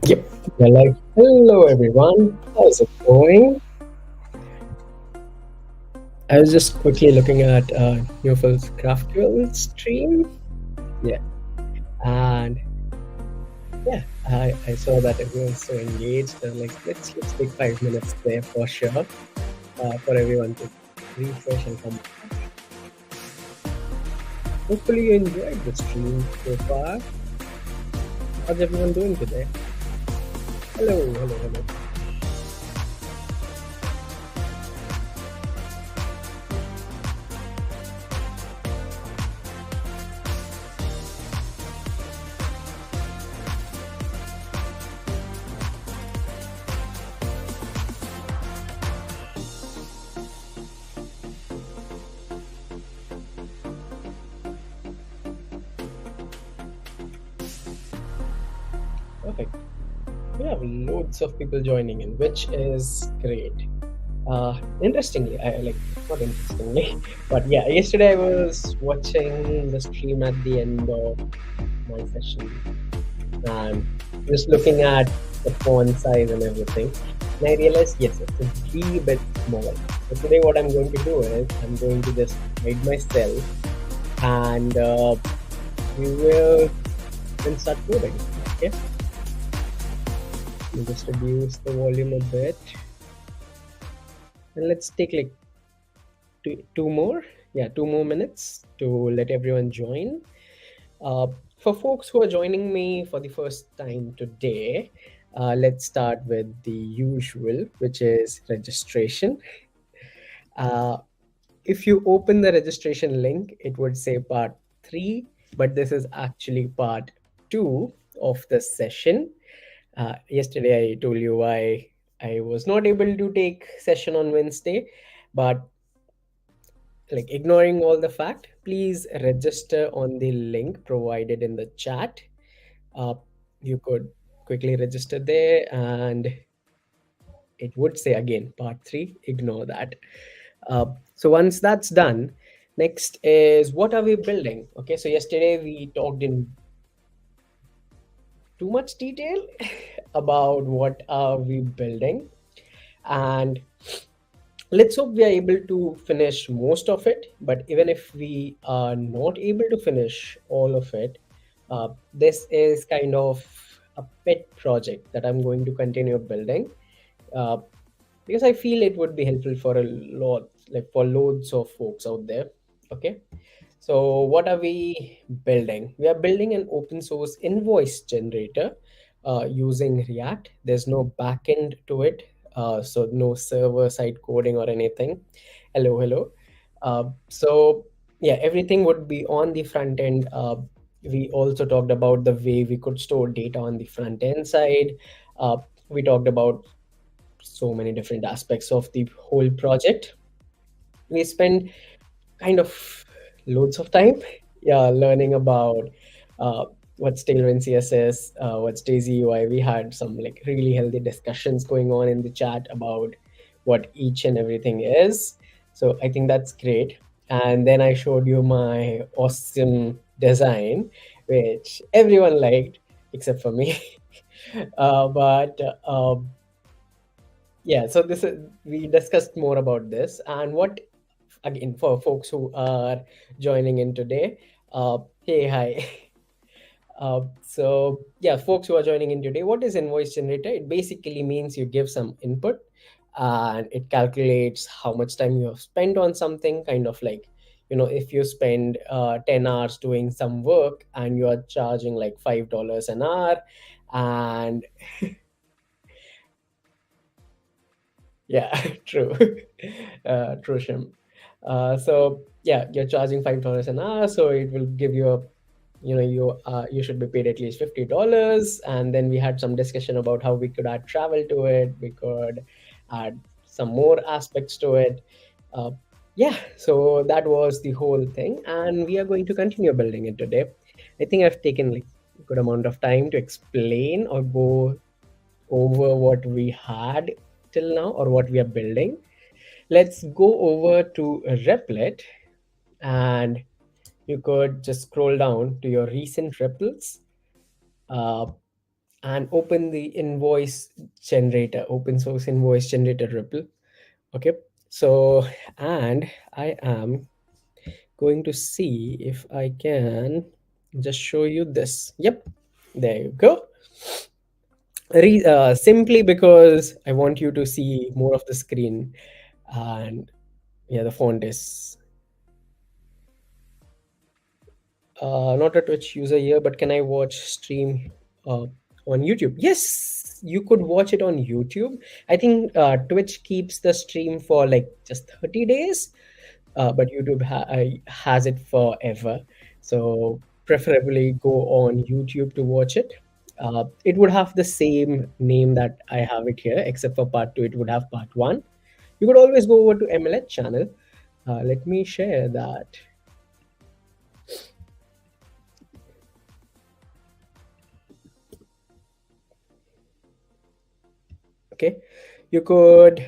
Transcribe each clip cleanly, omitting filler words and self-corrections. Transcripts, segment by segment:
Yep. Well, like, hello everyone. How's it going? I was just quickly looking at Newfell's GraphQL stream. Yeah. And yeah, I saw that everyone's so engaged. And like, let's take 5 minutes there for sure, for everyone to refresh and come. Hopefully you enjoyed the stream so far. How's everyone doing today? Hello, hello, hello. Perfect. We have loads of people joining in, which is great. Interestingly, I like not interestingly, but yeah, yesterday I was watching the stream at the end of my session and just looking at the font size and everything. And I realized, yes, it's a wee bit small. So today, what I'm going to do is I'm going to just hide myself and we will then start coding. Okay. Let me just reduce the volume a bit. And let's take like two more minutes to let everyone join. For folks who are joining me for the first time today, let's start with the usual, which is registration. If you open the registration link, it would say part 3, but this is actually part 2 of the session. Yesterday I told you why I was not able to take session on Wednesday, but like ignoring all the fact, please register on the link provided in the chat. You could quickly register there and it would say again part 3, ignore that. So once that's done, next is what are we building. Okay, so yesterday we talked in too much detail about what are we building, and let's hope we are able to finish most of it. But even if we are not able to finish all of it, this is kind of a pet project that I'm going to continue building, uh, because I feel it would be helpful for a lot, like for loads of folks out there. Okay, so what are we building? We are building an open source invoice generator using React. There's no backend to it, so no server side coding or anything. Hello, hello. So yeah, everything would be on the front end. We also talked about the way we could store data on the front end side. We talked about so many different aspects of the whole project. We spent kind of loads of time, yeah, learning about uh, what's Tailwind CSS, what's Daisy UI. We had some like really healthy discussions going on in the chat about what each and everything is. So I think that's great. And then I showed you my awesome design, which everyone liked except for me. But yeah, so this is, we discussed more about this and what, again, for folks who are joining in today, hey, hi. So yeah, folks who are joining in today, what is invoice generator? It basically means you give some input and it calculates how much time you have spent on something, kind of like, if you spend 10 hours doing some work and you are charging like $5 an hour, and yeah, true. True, Shim. So yeah, you're charging $5 an hour, so it will give you a, you should be paid at least $50. And then we had some discussion about how we could add travel to it. We could add some more aspects to it. Uh, yeah, so that was the whole thing, and we are going to continue building it today. I think I've taken like a good amount of time to explain or go over what we had till now or what we are building. Let's go over to Replit, and you could just scroll down to your recent REPLs, uh, and open the invoice generator, open source invoice generator REPL. Okay. So, and I am going to see if I can just show you this. Yep, there you go. Simply because I want you to see more of the screen, and yeah, the font is not a Twitch user here, but can I watch stream on YouTube? Yes, you could watch it on YouTube. I think Twitch keeps the stream for like just 30 days, but YouTube has it forever. So preferably go on YouTube to watch it. It would have the same name that I have it here, except for part two, it would have part one. You could always go over to MLH channel. Let me share that. Okay, you could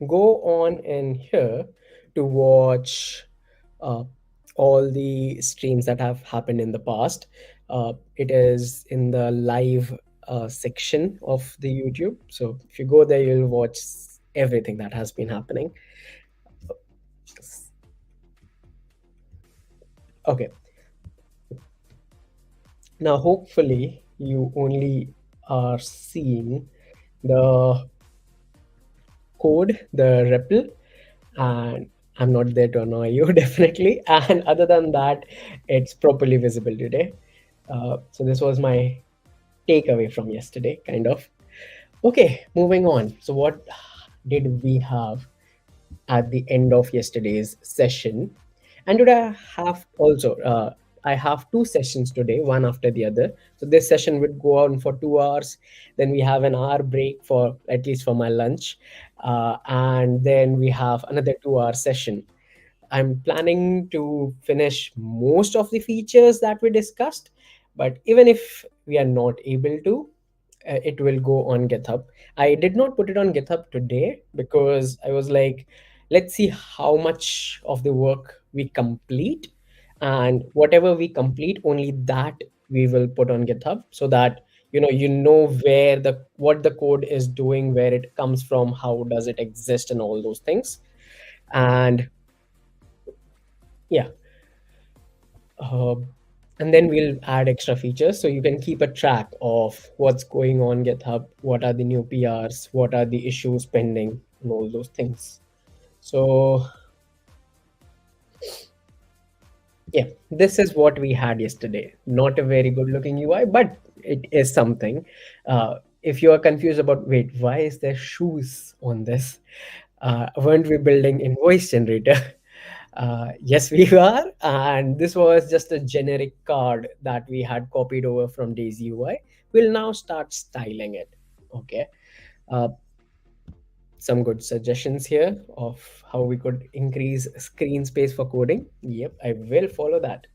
go on in here to watch uh, all the streams that have happened in the past. It is in the live section of the YouTube. So if you go there, you'll watch everything that has been happening. Okay, now hopefully you only are seeing the code, the REPL, and I'm not there to annoy you, definitely. And other than that, it's properly visible today. So this was my takeaway from yesterday, kind of. Okay, moving on. So what did we have at the end of yesterday's session? And today I have two sessions today, one after the other. So this session would go on for 2 hours. Then we have an hour break for at least for my lunch, and then we have another 2 hour session. I'm planning to finish most of the features that we discussed, but even if we are not able to, it will go on GitHub. I did not put it on GitHub today because I was like, let's see how much of the work we complete, and whatever we complete, only that we will put on GitHub, so that you know where the what the code is doing, where it comes from, how does it exist, and all those things. And yeah, uh, and then we'll add extra features so you can keep a track of what's going on GitHub, what are the new PRs, what are the issues pending, and all those things. So yeah, this is what we had yesterday. Not a very good looking UI, but it is something. If you are confused about, wait, why is there shoes on this? Weren't we building invoice generator? Yes, we are. And this was just a generic card that we had copied over from Daisy UI. We'll now start styling it. Okay. Uh, some good suggestions here of how we could increase screen space for coding. Yep, I will follow that.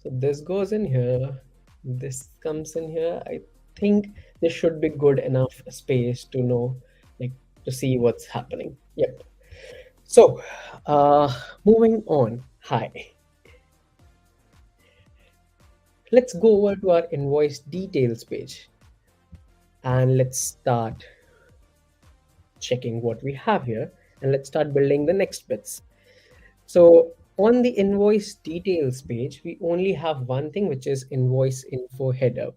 So this goes in here. This comes in here. I think this should be good enough space to know, like, to see what's happening. Yep. So, moving on. Hi. Let's go over to our invoice details page, and let's start checking what we have here, and let's start building the next bits. So on the invoice details page, we only have one thing, which is invoice info header.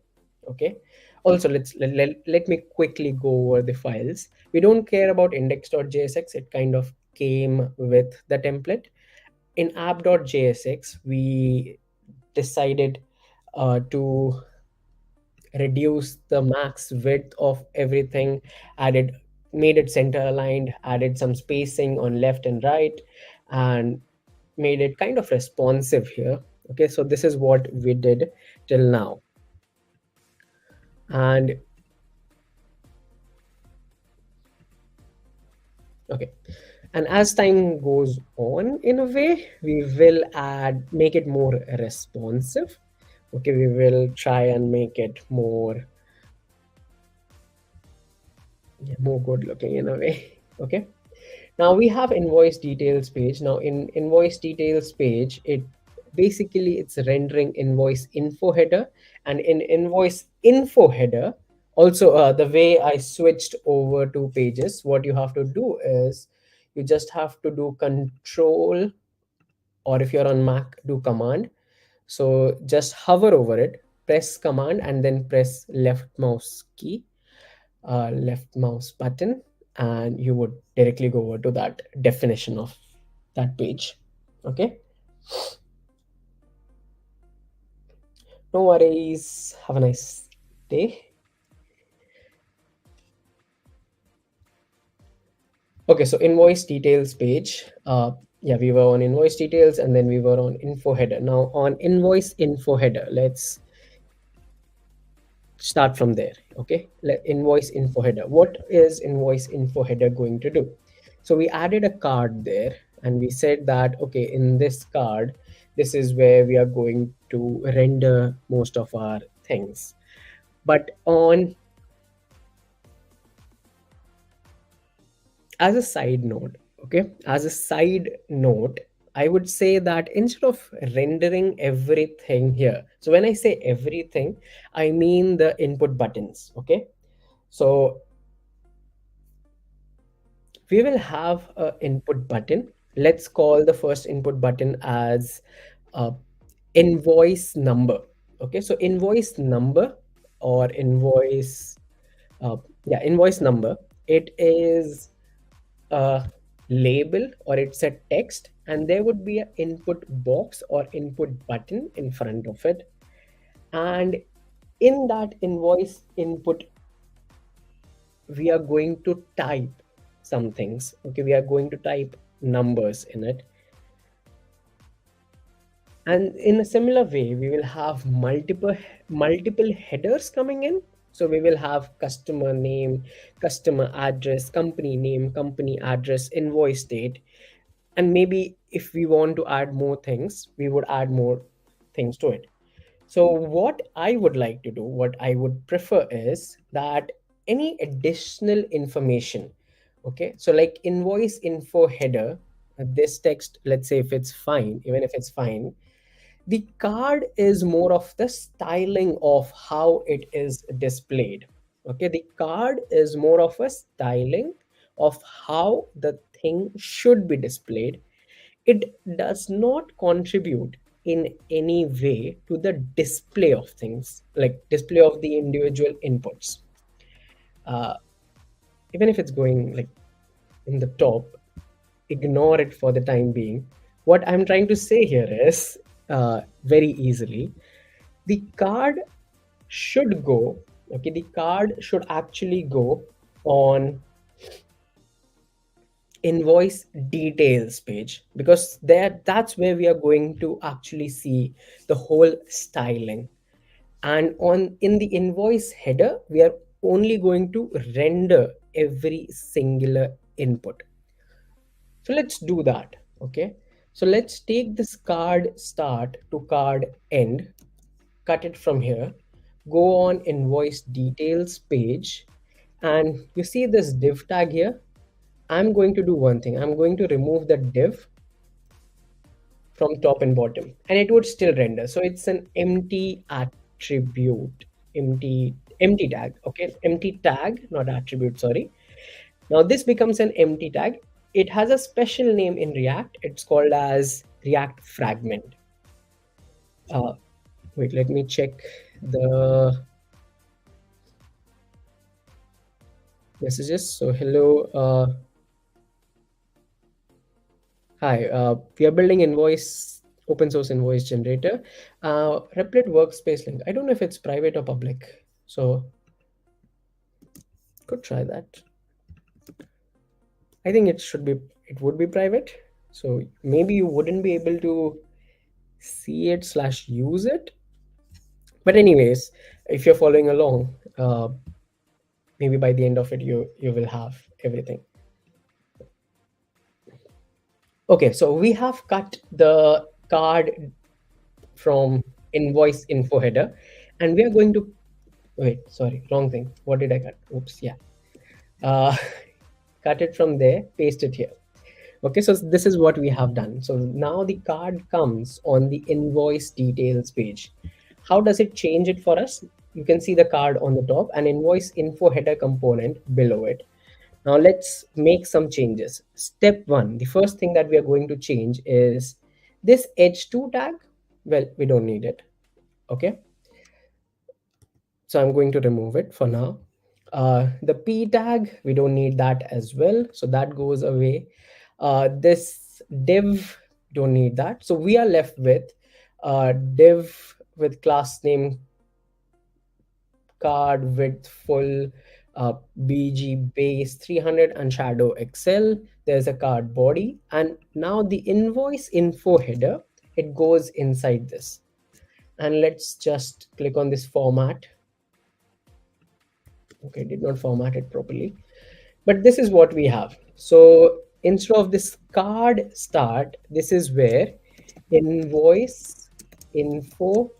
Okay. Also, let me quickly go over the files. We don't care about index.jsx. It kind of came with the template. In app.jsx, we decided to reduce the max width of everything, added made it center aligned, added some spacing on left and right, and made it kind of responsive here. Okay, so this is what we did till now. And okay, and as time goes on, in a way, we will make it more responsive. Okay, we will try and make it more Yeah, more good looking in a way. Okay. Now we have invoice details page. Now in invoice details page, it basically it's rendering invoice info header, and in invoice info header, also the way I switched over to pages, what you have to do is you just have to do control, or if you're on Mac, do command. So just hover over it, press command, and then press left mouse button, and you would directly go over to that definition of that page. Okay, no worries. Have a nice day. Okay, so invoice details page. Yeah, we were on invoice details, and then we were on info header. Now on invoice info header, let's start from there. Okay, invoice info header. What is invoice info header going to do? So we added a card there, and we said that okay, in this card, this is where we are going to render most of our things. But on as a side note, okay, as a side note, I would say that instead of rendering everything here, so when I say everything, I mean the input buttons. Okay, so we will have a input button. Let's call the first input button as uh, invoice number. Okay, so invoice number, or invoice, uh, yeah, invoice number. It is a label, or it's a text, and there would be an input box or input button in front of it. And in that invoice input, we are going to type some things. Okay, we are going to type numbers in it. And in a similar way, we will have multiple headers coming in. So we will have customer name, customer address, company name, company address, invoice date, and maybe if we want to add more things, we would add more things to it. So what I would like to do, what I would prefer is that any additional information, okay, so like invoice info header, this text, let's say if it's fine, even if it's fine, the card is more of the styling of how it is displayed. Okay, the card is more of a styling of how the thing should be displayed. It does not contribute in any way to the display of things, like display of the individual inputs. Uh, Even if it's going like in the top, ignore it for the time being. What I'm trying to say here is very easily, the card should go, okay, the card should actually go on invoice details page, because there, that's where we are going to actually see the whole styling. And on in the invoice header, we are only going to render every singular input. So let's do that. Okay, so let's take this card start to card end, cut it from here, go on invoice details page, and you see this div tag here. I'm going to do one thing. I'm going to remove the div from top and bottom, and it would still render. So it's an empty attribute, empty tag. Okay, empty tag, not attribute, sorry. Now this becomes an empty tag. It has a special name in React. It's called as React fragment. uh, Wait, let me check the messages. So hello, hi, we are building invoice open source invoice generator. Replit workspace link. I don't know if it's private or public, so could try that. I think it would be private. So maybe you wouldn't be able to see it slash use it. But anyways, if you're following along, maybe by the end of it, you will have everything. Okay, so we have cut the card from invoice info header, and we are going to wait. Sorry, wrong thing. What did I cut? Oops. Yeah. uh, cut it from there, paste it here. Okay, so this is what we have done. So now the card comes on the invoice details page. How does it change it for us? You can see the card on the top and invoice info header component below it. Now let's make some changes. Step one, the first thing that we are going to change is this h2 tag. Well, we don't need it. Okay, so I'm going to remove it for now. The p tag, we don't need that as well, so that goes away. This div, don't need that, so we are left with div with class name card width full, bg base 300 and shadow excel. There's a card body, and now the invoice info header, it goes inside this. And let's just click on this format. Okay, did not format it properly, but this is what we have. So instead of this card start, this is where invoice info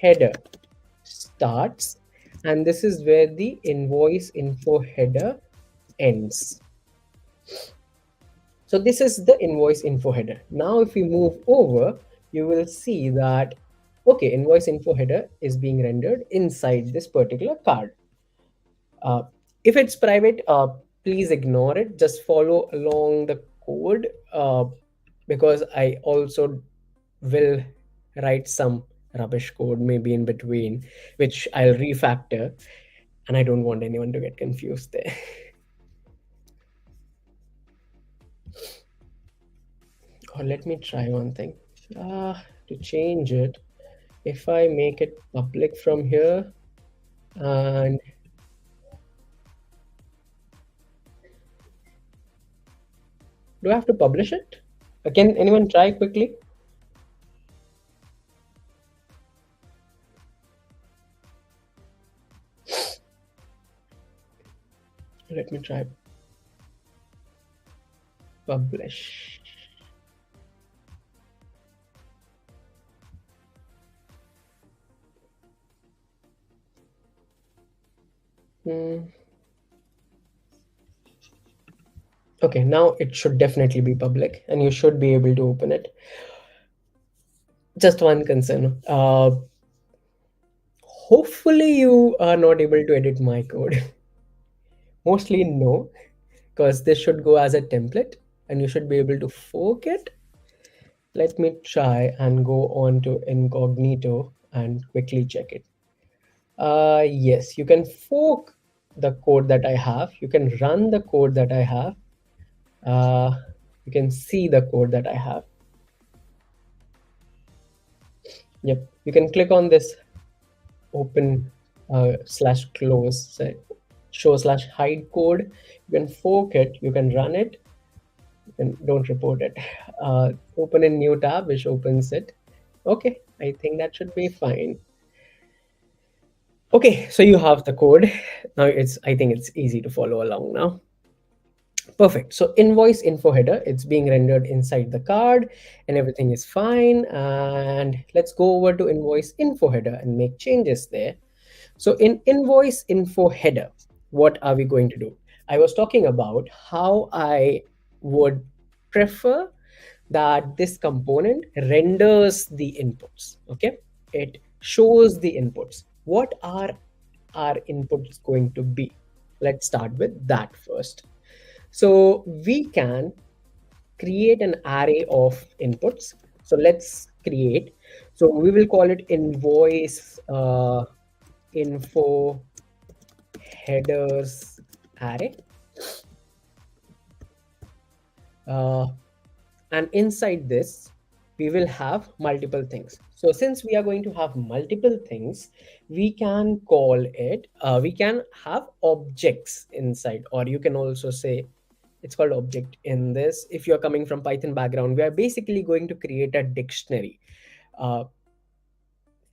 header starts, and this is where the invoice info header ends. So this is the invoice info header. Now if we move over, you will see that, okay, invoice info header is being rendered inside this particular card. If it's private, please ignore it. Just follow along the code, because I also will write some rubbish code maybe in between, which I'll refactor, and I don't want anyone to get confused there. Or let me try one thing. To change it, if I make it public from here, and do I have to publish it? Can anyone try quickly? Let me try publish. Okay, now it should definitely be public and you should be able to open it. Just one concern. Hopefully you are not able to edit my code. Mostly no, because this should go as a template and you should be able to fork it. Let me try and go on to incognito and quickly check it. Yes, you can fork the code that I have. You can run the code that I have. You can see the code that I have. Yep, you can click on this open slash close, show slash hide code. You can fork it, you can run it, you can don't report it. Open a new tab which opens it. Okay, I think that should be fine. Okay, so you have the code. Now I think it's easy to follow along now. Perfect. So invoice info header, it's being rendered inside the card and everything is fine. And let's go over to invoice info header and make changes there. So in invoice info header, what are we going to do? I was talking about how I would prefer that this component renders the inputs. Okay, it shows the inputs. What are our inputs going to be? Let's start with that first. So we can create an array of inputs. So let's create. So we will call it invoice info headers array. And inside this, we will have multiple things. So since we are going to have multiple things, we can call it, we can have objects inside, or you can also say it's called object in this. If you're coming from Python background, we are basically going to create a dictionary. And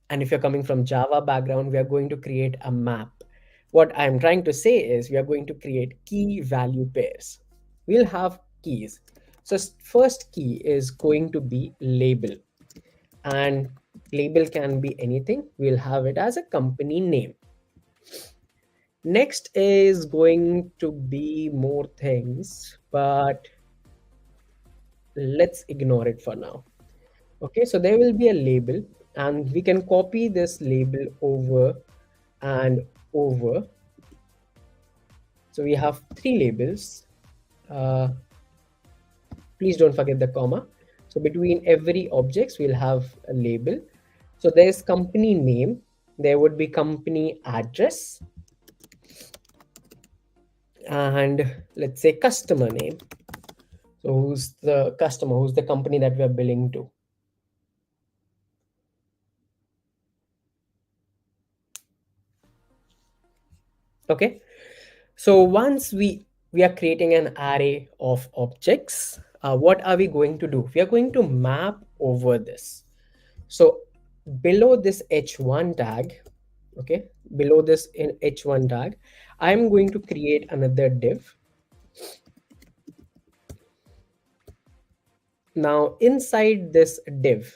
if you're coming from Java background, we are going to create a map. What I'm trying to say is we are going to create key value pairs. We'll have keys. So first key is going to be label, and label can be anything. We'll have it as a company name. Next is going to be more things, but let's ignore it for now. Okay, so there will be a label, and we can copy this label over and over. So we have three labels. Uh, Please don't forget the comma. So between every objects, we'll have a label. So there's company name, there would be company address, and let's say customer name. So who's the customer? Who's the company that we're billing to? Okay. So once we are creating an array of objects, what are we going to do? We are going to map over this. So below this h1 tag, okay, below this in h1 tag, I'm going to create another div. Now inside this div,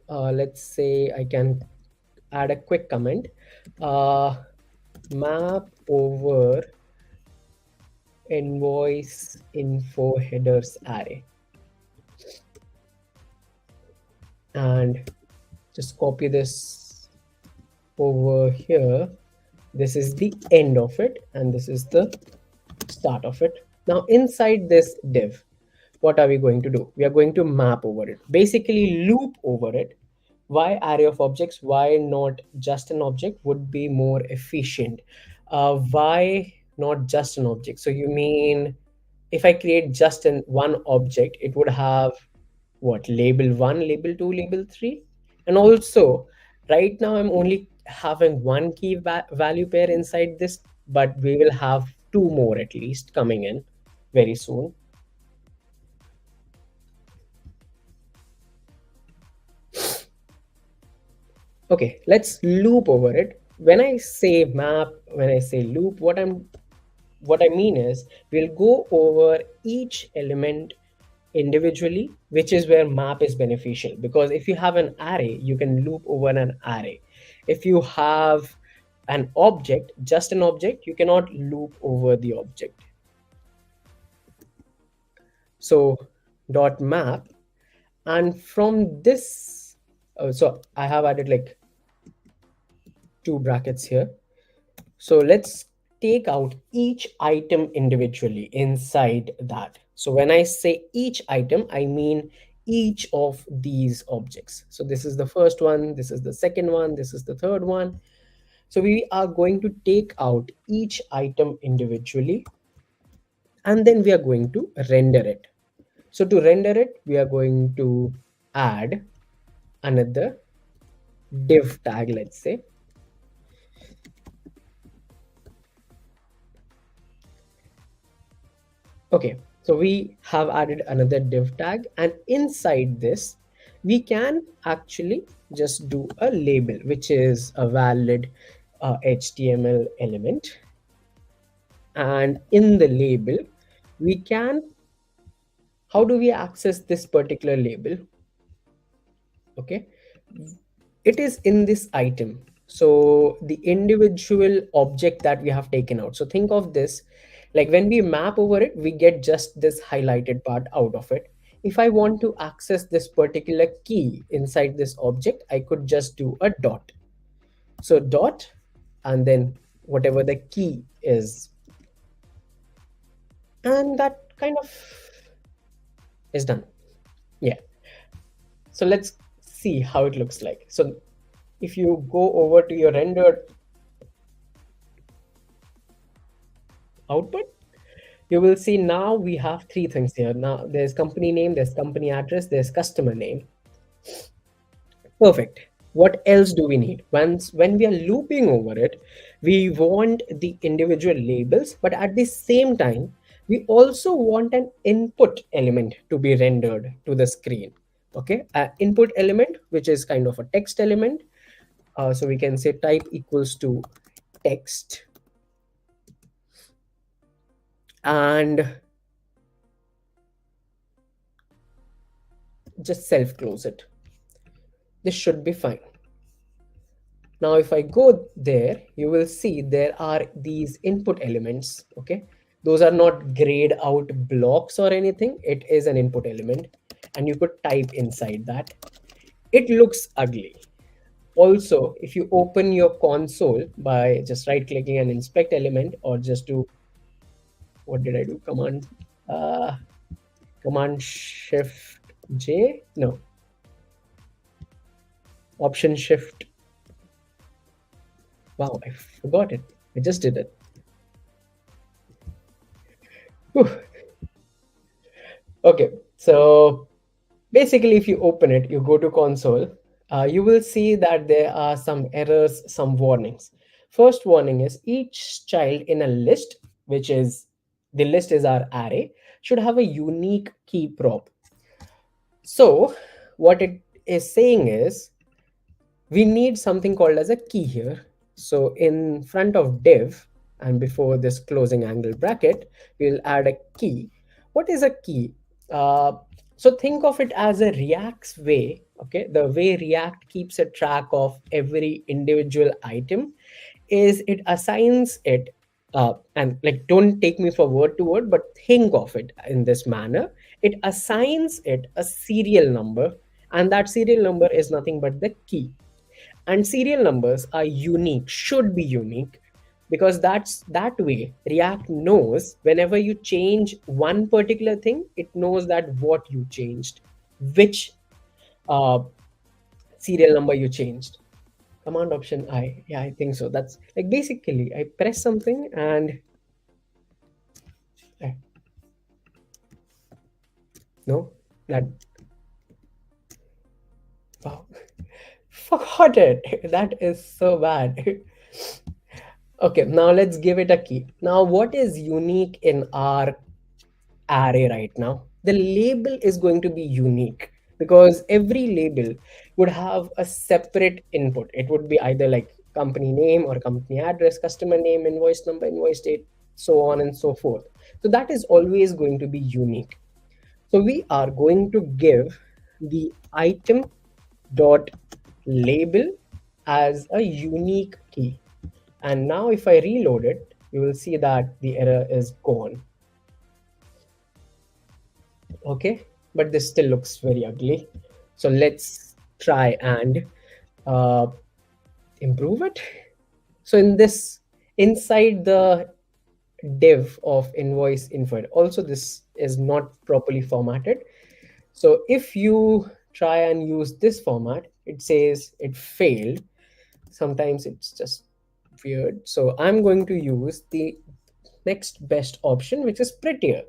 let's say I can add a quick comment, uh, map over invoice info headers array, and just copy this over here. This is the end of it, and this is the start of it. Now inside this div, what are we going to do? We are going to map over it, basically loop over it. Why array of objects? Why not just an object? Would be more efficient. Why not just an object? So you mean if I create just an one object, it would have what, label 1, label 2, label 3? And also right now I'm only having one key value pair inside this, but we will have two more at least coming in very soon. Okay, let's loop over it. When I say map, when I say loop, what I mean is we'll go over each element individually, which is where map is beneficial, because if you have an array, you can loop over an array. If you have an object, just an object, you cannot loop over the object. So dot map, and from this, so I have added like two brackets here. So let's take out each item individually inside that. So when I say each item, I mean each of these objects. So this is the first one, this is the second one, this is the third one. So we are going to take out each item individually, and then we are going to render it. So to render it, we are going to add another div tag, let's say. Okay, so we have added another div tag, and inside this, we can actually just do a label, which is a valid HTML element. And in the label, we can, how do we access this particular label? Okay, it is in this item. So the individual object that we have taken out. So think of this, like when we map over it, we get just this highlighted part out of it. If I want to access this particular key inside this object, I could just do a dot. So dot, and then whatever the key is, and that kind of is done. Yeah, so let's see how it looks like. So if you go over to your rendered output, you will see now we have three things here. Now there's company name, there's company address, there's customer name. Perfect. What else do we need? Once when we are looping over it, we want the individual labels, but at the same time, we also want an input element to be rendered to the screen. Okay, an input element, which is kind of a text element. So we can say type equals to text, and just self close it. This should be fine. Now, if I go there, you will see there are these input elements. Okay. Those are not grayed out blocks or anything. It is an input element. And you could type inside that. It looks ugly. Also, if you open your console by just right clicking and inspect element, or just do, what did I do? Uh, Command Shift J? No, Option Shift. Wow, I forgot it. I just did it. Whew. Okay, so basically, if you open it, you go to console, you will see that there are some errors, some warnings. First warning is each child in a list, which is the list is our array, should have a unique key prop. So what it is saying is we need something called as a key here. So in front of div and before this closing angle bracket, we'll add a key. What is a key? Uh, so think of it as a React's way, okay? The way React keeps a track of every individual item is it assigns it, and like don't take me for word to word, but think of it in this manner. It assigns it a serial number, and that serial number is nothing but the key. And serial numbers are unique, should be unique, because that's that way React knows whenever you change one particular thing, it knows that what you changed, which uh, serial number you changed. Command Option I. Yeah, I think so. That's like basically I press something and eh, no, that, wow, forgot it. That is so bad. Okay, now let's give it a key. Now, what is unique in our array right now? The label is going to be unique because every label would have a separate input. It would be either like company name or company address, customer name, invoice number, invoice date, so on and so forth. So that is always going to be unique. So we are going to give the item dot label as a unique key. And now if I reload it, you will see that the error is gone. Okay, but this still looks very ugly. So let's try and uh, improve it. So in this, inside the div of invoice info, also this is not properly formatted. So if you try and use this format, it says it failed. Sometimes it's just weird. So I'm going to use the next best option, which is prettier.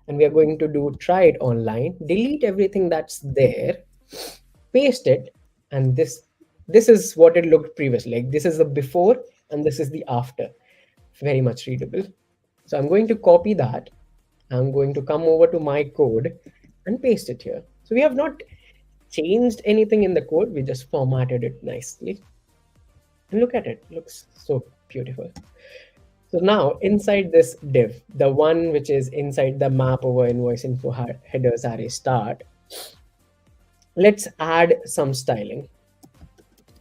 And we are going to do try it online, delete everything that's there, paste it, and this is what it looked previously. Like this is the before and this is the after. Very much readable. So I'm going to copy that. I'm going to come over to my code and paste it here. So we have not changed anything in the code. We just formatted it nicely. And look at it. It looks so beautiful. So now inside this div, the one which is inside the map over invoice info headers array start, let's add some styling.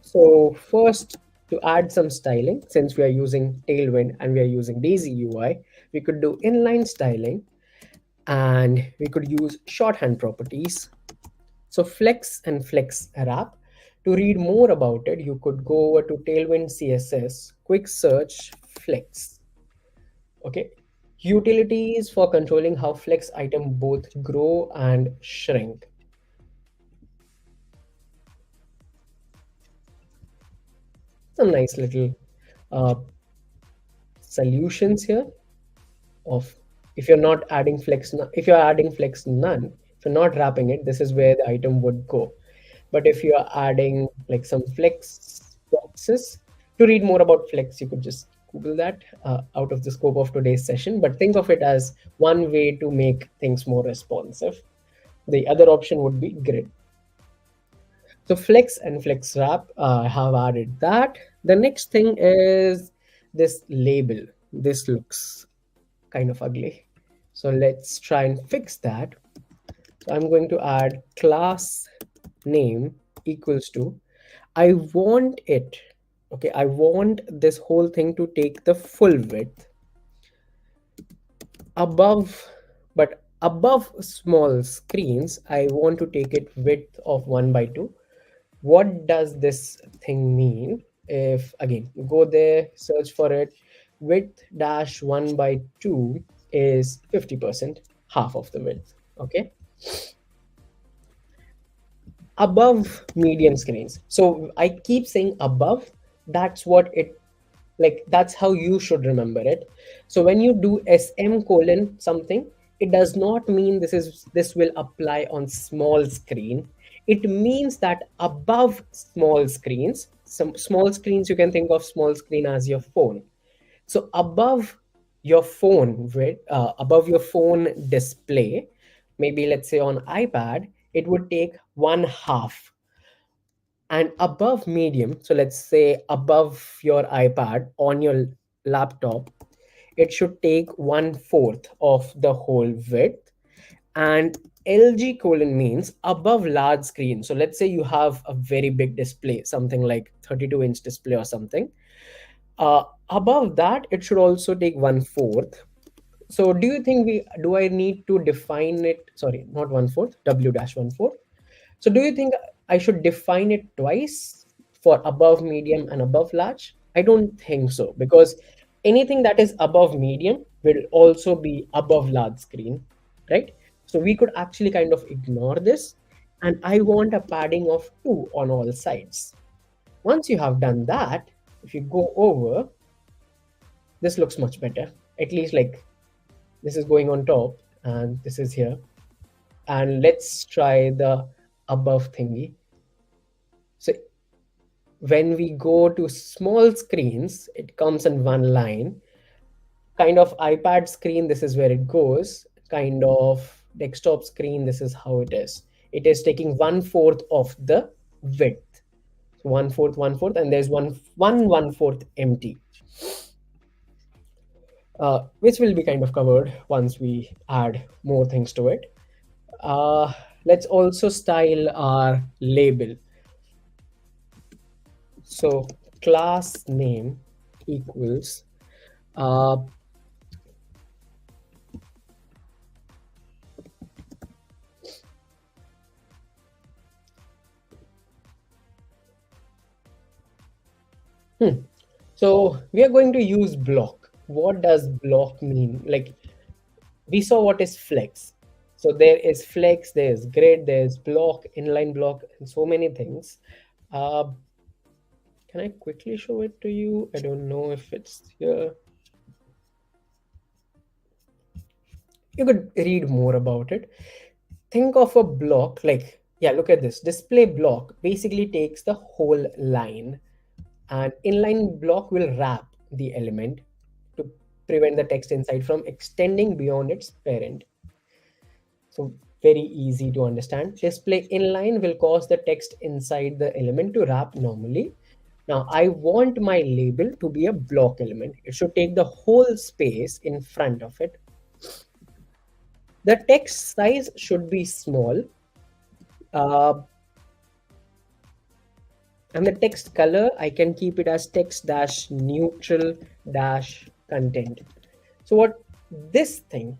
So first, to add some styling, since we are using Tailwind and we are using Daisy UI, we could do inline styling and we could use shorthand properties. So flex and flex wrap. To read more about it, you could go over to Tailwind CSS, quick search flex. Okay. Utilities for controlling how flex item both grow and shrink. Some nice little uh, solutions here of if you're not adding flex, if you're adding flex none, if you're not wrapping it, this is where the item would go. But if you are adding like some flex boxes, to read more about flex, you could just Google that out of the scope of today's session. But think of it as one way to make things more responsive. The other option would be grid. So flex and flex wrap, I have added that. The next thing is this label. This looks kind of ugly. So let's try and fix that. So I'm going to add class name equals to, I want it Okay, I want this whole thing to take the full width above, but above small screens, I want to take it width of 1 by 2. What does this thing mean? If again, go there, search for it, width dash 1 by 2 is 50%, half of the width. Okay, above medium screens. So I keep saying above, that's what it, like that's how you should remember it. So when you do sm colon something, it does not mean this will apply on small screen. It means that above small screens, some small screens, you can think of small screen as your phone. So above your phone, with above your phone display, maybe let's say on ipad, it would take one half. And above medium, so let's say above your ipad on your laptop, it should take one fourth of the whole width. And lg colon means above large screen. So let's say you have a very big display, something like 32-inch display or something. Above that, it should also take one fourth. So do you think we do I need to define it? Sorry, not one fourth, w dash one fourth. So do you think I should define it twice for above medium and above large? I don't think so, because anything that is above medium will also be above large screen, right? So we could actually kind of ignore this. And I want a padding of 2 on all sides. Once you have done that, if you go over, this looks much better. At least like this is going on top and this is here. And let's try the above thingy. So when we go to small screens, it comes in one line. Kind of iPad screen, this is where it goes. Kind of desktop screen, this is how it is. It is taking one fourth of the width. So one fourth, and there's one fourth empty, which will be kind of covered once we add more things to it. Uh, let's also style our label. So class name equals uh, so we are going to use block. What does block mean? Like we saw what is flex. So there is flex, there's grid, there's block, inline block, and so many things. Uh, can I quickly show it to you? I don't know if it's here. You could read more about it. Think of a block like, yeah, look at this. Display block basically takes the whole line, and inline block will wrap the element to prevent the text inside from extending beyond its parent. So very easy to understand. Display inline will cause the text inside the element to wrap normally. Now I want my label to be a block element. It should take the whole space in front of it. The text size should be small. Uh, and the text color, I can keep it as text dash neutral dash content. So what this thing,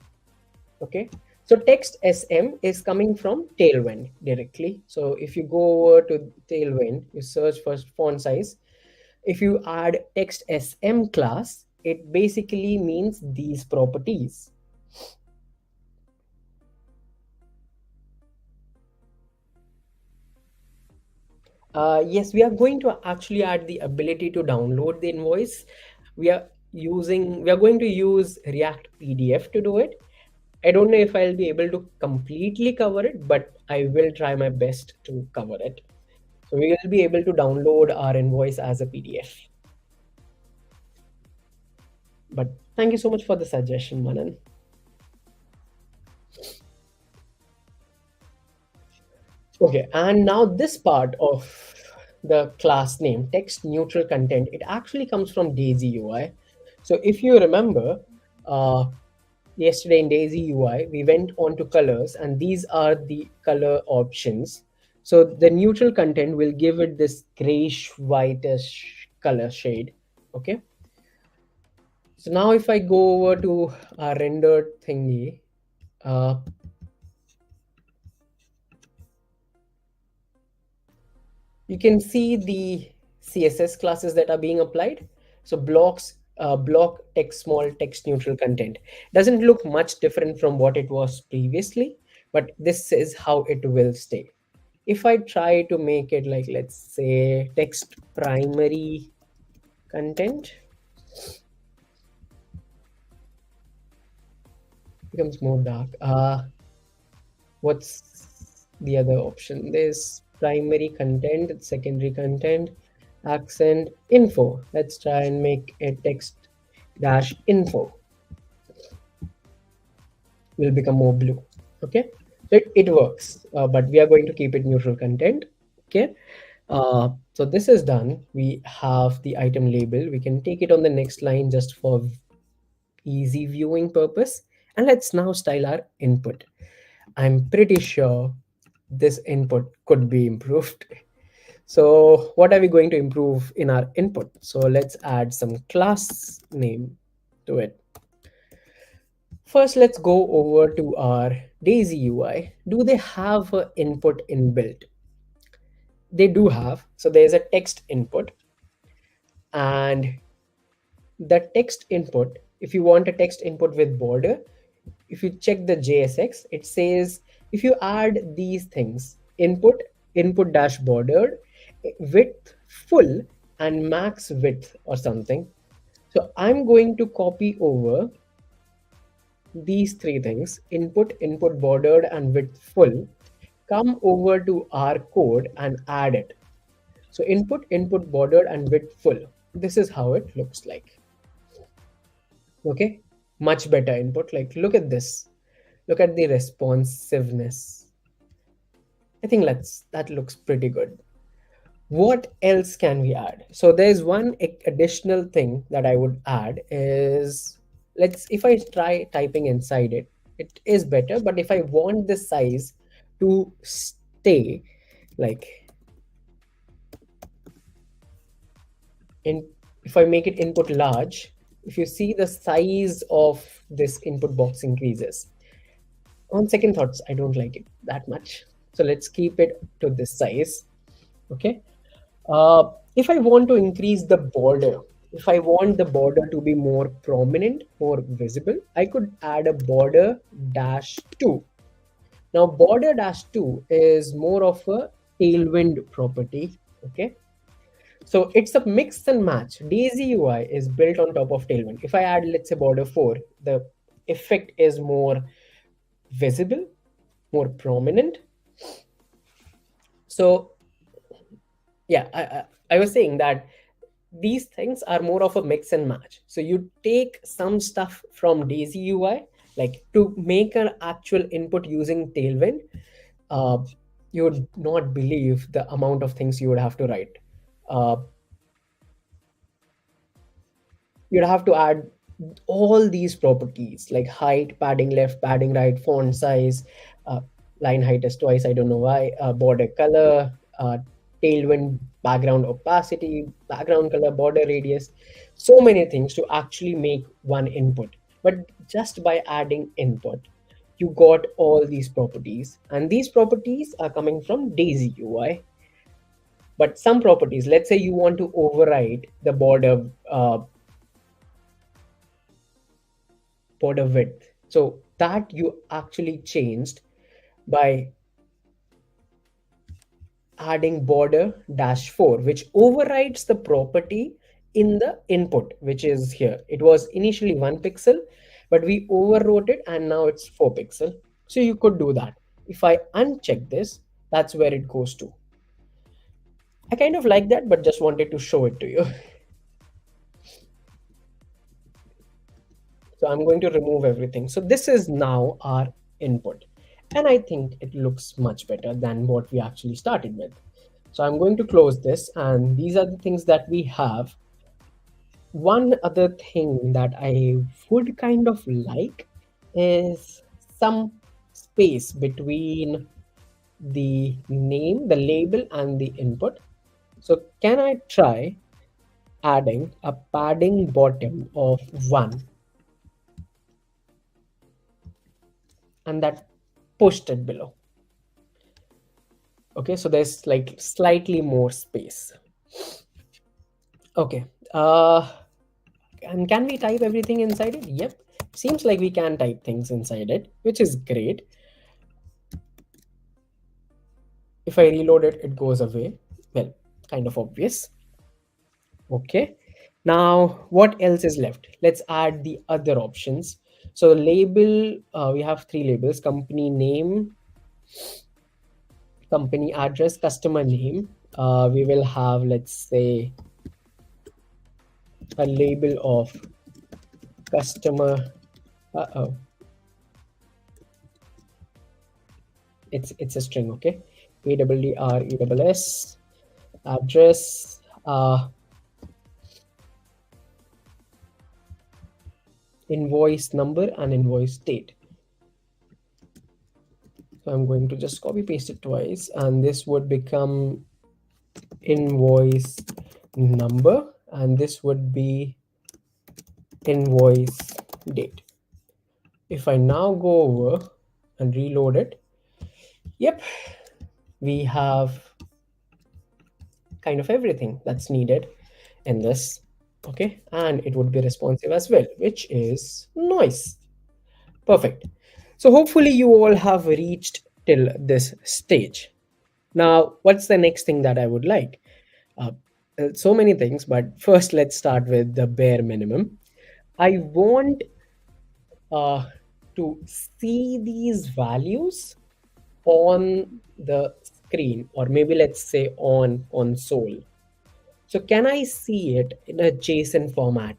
okay, so text sm is coming from tailwind directly. So if you go over to tailwind, you search for font size. If you add text sm class, it basically means these properties. Yes, we are going to actually add the ability to download the invoice. We are going to use React PDF to do it. I don't know if I'll be able to completely cover it, but I will try my best to cover it. So we will be able to download our invoice as a PDF. But thank you so much for the suggestion, Manan. Okay, and now this part of the class name, text neutral content, it actually comes from Daisy UI. So if you remember, uh, yesterday in Daisy UI, we went on to colors, and these are the color options. So the neutral content will give it this grayish whitish color shade. Okay. So now if I go over to our rendered thingy, uh, you can see the CSS classes that are being applied. So blocks, block text small text neutral content. Doesn't look much different from what it was previously, but this is how it will stay. If I try to make it like, let's say, text primary content, becomes more dark. What's the other option? There's primary content, secondary content, accent, info. Let's try and make a text dash info. Will become more blue. Okay, so it works, but we are going to keep it neutral content. Okay, so this is done. We have the item label. We can take it on the next line just for easy viewing purpose. And let's now style our input. I'm pretty sure this input could be improved. So what are we going to improve in our input? So let's add some class name to it. First, let's go over to our Daisy UI. Do they have an input inbuilt? They do have. So there's a text input, and the text input, if you want a text input with border, if you check the JSX, it says if you add these things, input dash bordered, width full, and max width or something. So I'm going to copy over these three things: input bordered, and width full. Come over to our code and add it. So input bordered, and width full. This is how it looks like. Okay, much better input. Like, look at this. Look at the responsiveness. I think that looks pretty good. What else can we add? So there's one additional thing that I would add is, if I try typing inside it, it is better. But if I want the size to stay like in, if I make it input large, if you see the size of this input box increases. On second thoughts, I don't like it that much. So let's keep it to this size. Okay. If I want to increase the border, if I want the border to be more prominent, more visible, I could add a border dash 2. Now, border dash 2 is more of a tailwind property. Okay. So it's a mix and match. Daisy UI is built on top of tailwind. If I add, let's say, border 4, the effect is more visible, more prominent. So yeah, I was saying that these things are more of a mix and match. So you take some stuff from Daisy UI, like to make an actual input using Tailwind, uh, you would not believe the amount of things you would have to write. Uh, you'd have to add all these properties like height, padding left, padding right, font size, uh, line height is twice, I don't know why, border color, tailwind, background opacity, background color, border radius, so many things to actually make one input. But just by adding input, you got all these properties, and these properties are coming from Daisy UI. But some properties, let's say you want to override the border width. So that you actually changed by adding border dash 4, which overrides the property in the input, which is here. It was initially 1 pixel, but we overwrote it and now it's 4 pixel. So you could do that. If I uncheck this, that's where it goes to. I kind of like that, but just wanted to show it to you. So I'm going to remove everything. So this is now our input. And I think it looks much better than what we actually started with. So I'm going to close this, and these are the things that we have. One other thing that I would kind of like is some space between the name, the label, and the input. So can I try adding a padding bottom of 1 and that pushed it below. Okay, so there's like slightly more space. Okay, and can we type everything inside it? Yep, seems like we can type things inside it, which is great. If I reload it, it goes away. Well, kind of obvious. Okay, now what else is left? Let's add the other options. So label, we have three labels: company name, company address, customer name. We will have, let's say, a label of customer. Uh-oh, it's a string. Okay, AWDRESS address, invoice number, and invoice date. So I'm going to just copy paste it twice, and this would become invoice number, and this would be invoice date. If I now go over and reload it, yep, we have kind of everything that's needed in this. Okay, and it would be responsive as well, which is nice. Perfect. So hopefully you all have reached till this stage. Now, what's the next thing that I would like? Uh, so many things, but first let's start with the bare minimum. I want uh, to see these values on the screen, or maybe let's say on console. So can I see it in a JSON format?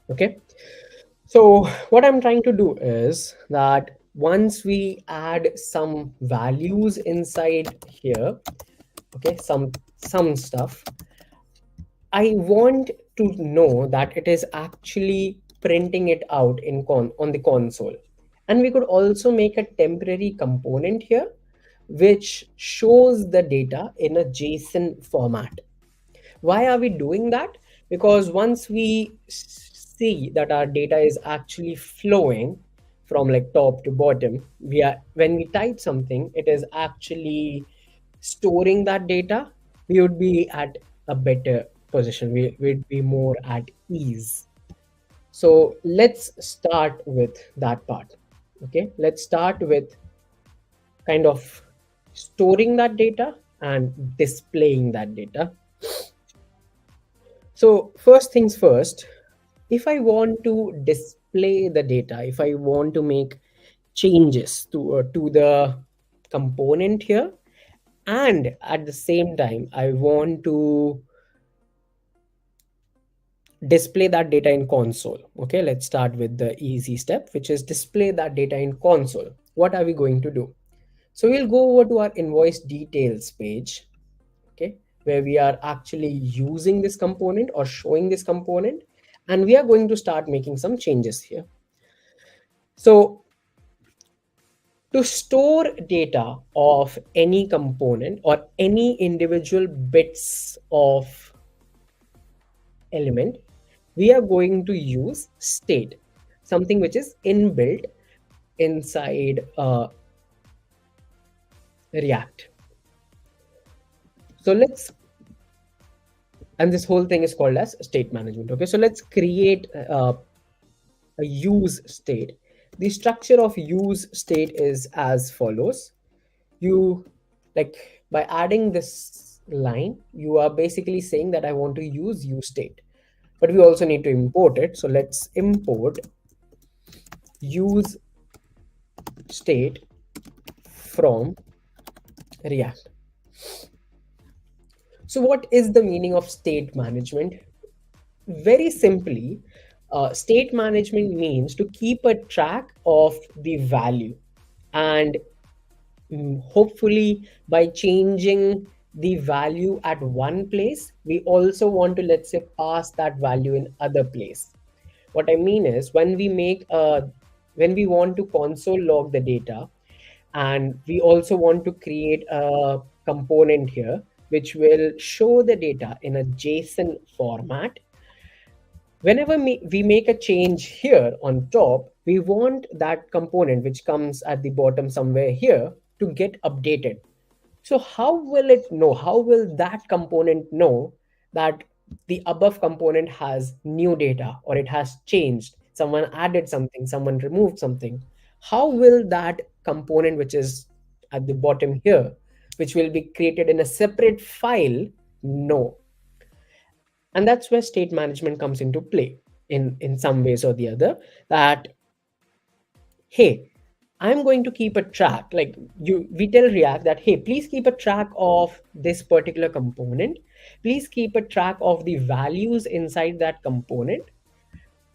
Okay. So what I'm trying to do is that once we add some values inside here, okay, some stuff, I want to know that it is actually printing it out on the console. And we could also make a temporary component here which shows the data in a JSON format. Why are we doing that? Because once we see that our data is actually flowing from like top to bottom, we are when we type something, it is actually storing that data. We would be at a better position. We'd be more at ease. So let's start with that part. Okay, let's start with kind of storing that data and displaying that data. So first things first, if I want to display the data, if I want to make changes to the component here, and at the same time, I want to display that data in console. Okay, let's start with the easy step, which is display that data in console. What are we going to do? So we'll go over to our invoice details page, okay, where we are actually using this component or showing this component, and we are going to start making some changes here. So to store data of any component or any individual bits of element, we are going to use state, something which is inbuilt inside React. So let's, and this whole thing is called as state management. Okay, so let's create a use state. The structure of use state is as follows. You, like, by adding this line, you are basically saying that I want to use state, but we also need to import it. So let's import use state from React. So what is the meaning of state management? Very simply, state management means to keep a track of the value, and hopefully by changing the value at one place, we also want to, let's say, pass that value in other place. What I mean is, when we make a when we want to console log the data, and we also want to create a component here which will show the data in a JSON format. Whenever we make a change here on top, we want that component which comes at the bottom somewhere here to get updated. So how will it know? How will that component know that the above component has new data or it has changed? Someone added something, someone removed something. How will that component, which is at the bottom here, which will be created in a separate file, know? And that's where state management comes into play in some ways or the other. That, hey, I'm going to keep a track. Like we tell React that, hey, please keep a track of this particular component. Please keep a track of the values inside that component.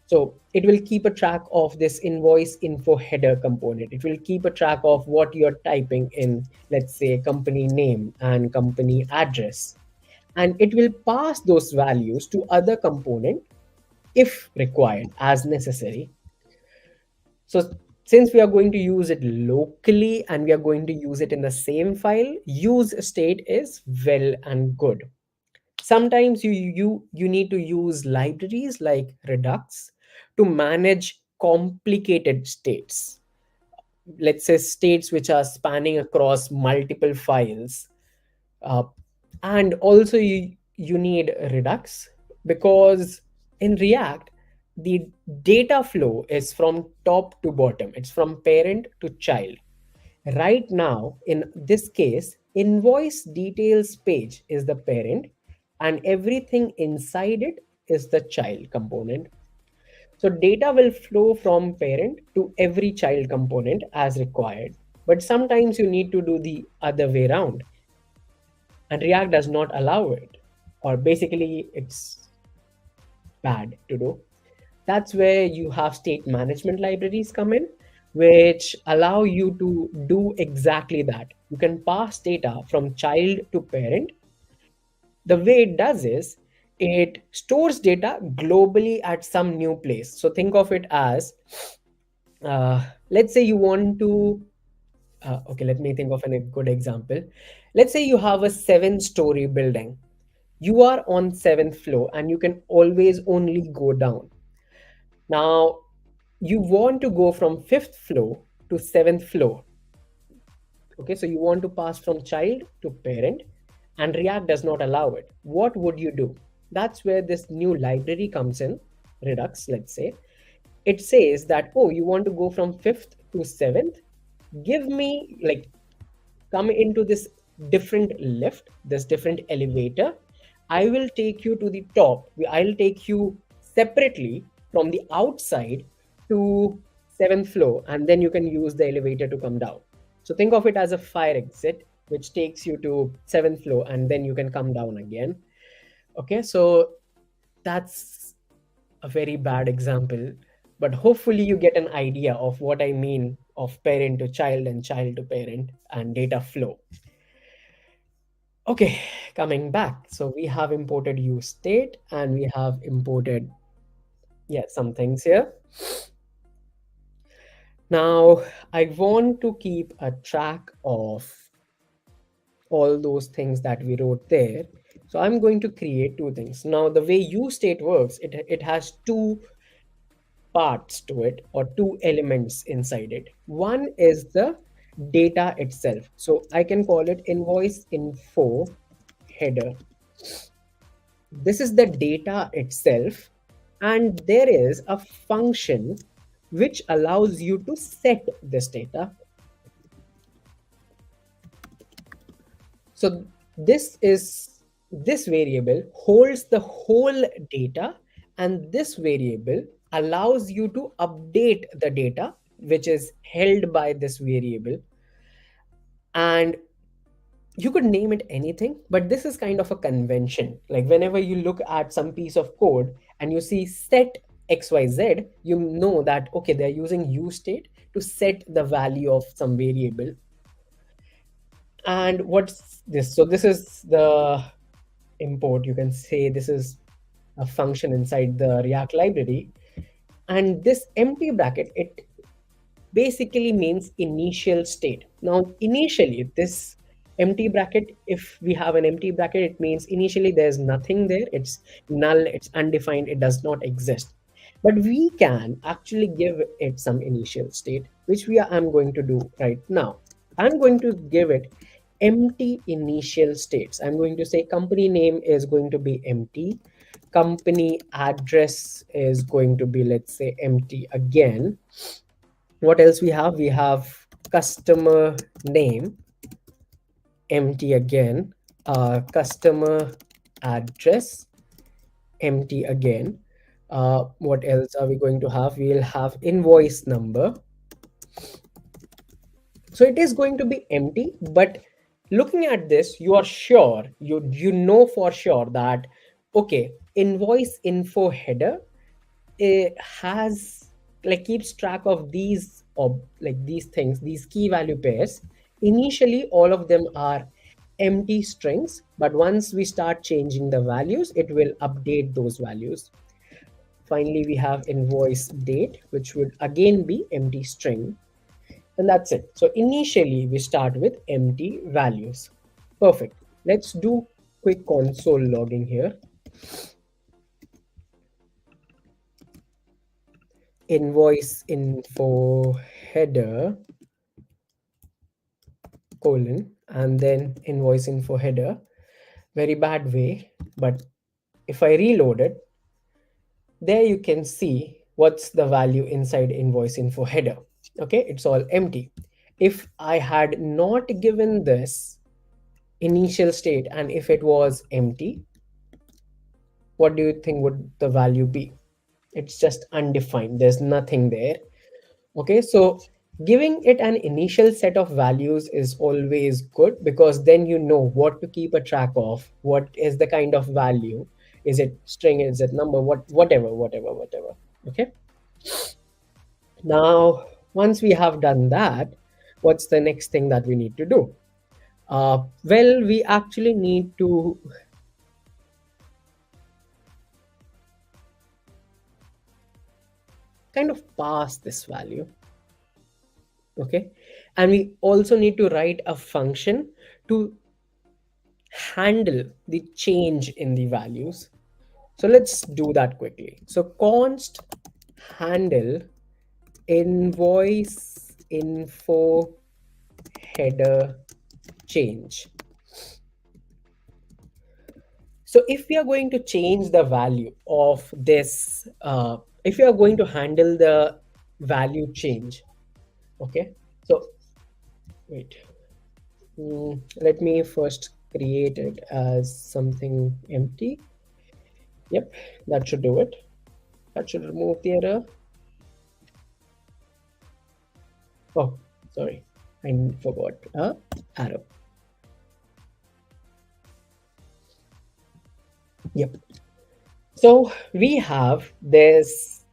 So it will keep a track of this invoice info header component. It will keep a track of what you're typing in, let's say, company name and company address. And it will pass those values to other component if required, as necessary. So since we are going to use it locally and we are going to use it in the same file, use state is well and good. Sometimes you need to use libraries like Redux to manage complicated states. Let's say states which are spanning across multiple files. Uh, and also you need Redux because in React, the data flow is from top to bottom. It's from parent to child. Right now, in this case, invoice details page is the parent and everything inside it is the child component. So data will flow from parent to every child component as required. But sometimes you need to do the other way around, and React does not allow it, or basically it's bad to do. That's where you have state management libraries come in, which allow you to do exactly that. You can pass data from child to parent. The way it does is it stores data globally at some new place. So think of it as, let's say you want to, okay, let me think of a good example. Let's say you have a 7-story building. You are on 7th floor and you can always only go down. Now, you want to go from 5th floor to 7th floor. Okay, so you want to pass from child to parent, and React does not allow it. What would you do? That's where this new library comes in, Redux, let's say. It says that, oh, you want to go from 5th to 7th? Give me, like, come into this different lift, this different elevator. I will take you to the top. I'll take you separately from the outside to 7th floor, and then you can use the elevator to come down. So think of it as a fire exit, which takes you to 7th floor, and then you can come down again. Okay, so that's a very bad example, but hopefully you get an idea of what I mean of parent to child and child to parent and data flow. Okay, coming back. So we have imported use state and we have imported, yeah, some things here. Now I want to keep a track of all those things that we wrote there. So I'm going to create two things. Now the way use state works, it has two parts to it, or two elements inside it. One is the data itself. So I can call it invoice info header. This is the data itself, and there is a function which allows you to set this data. So this variable holds the whole data, and this variable allows you to update the data which is held by this variable. And you could name it anything, but this is kind of a convention. Like whenever you look at some piece of code and you see set xyz, you know that, okay, they're using use state to set the value of some variable. And what's this? So this is the import. You can say this is a function inside the React library. And this empty bracket, basically means initial state. Now, initially, this empty bracket, if we have an empty bracket, it means initially there's nothing there. It's null, it's undefined, it does not exist. But we can actually give it some initial state, which I'm going to do right now. I'm going to give it empty initial states. I'm going to say company name is going to be empty. Company address is going to be, let's say, empty again. What else we have? We have customer name, empty again. Customer address, empty again. What else are we going to have? We'll have invoice number. So it is going to be empty, but looking at this, you are sure, you know for sure that, okay, invoice info header, it has, like, keeps track of these, or like these things, these key value pairs. Initially all of them are empty strings, but once we start changing the values, it will update those values. Finally, we have invoice date, which would again be empty string, and that's it. So initially we start with empty values. Perfect. Let's do quick console logging here. Invoice info header colon, and then invoice info header. Very bad way, but if I reload it, there you can see what's the value inside invoice info header. Okay, it's all empty. If I had not given this initial state and if it was empty, what do you think would the value be? It's just undefined, there's nothing there. Okay, so giving it an initial set of values is always good, because then you know what to keep a track of, what is the kind of value, is it string, is it number, whatever. Okay, now once we have done that, what's the next thing that we need to do? Well, we actually need to kind of pass this value. Okay, and we also need to write a function to handle the change in the values. So let's do that quickly. So const handle invoice info header change. So if we are going to change the value of this, if we are going to handle the value change, okay, so wait, let me first create it as something empty. Yep, that should do it. That should remove the error. Oh, sorry, I forgot arrow. Yep. So we have this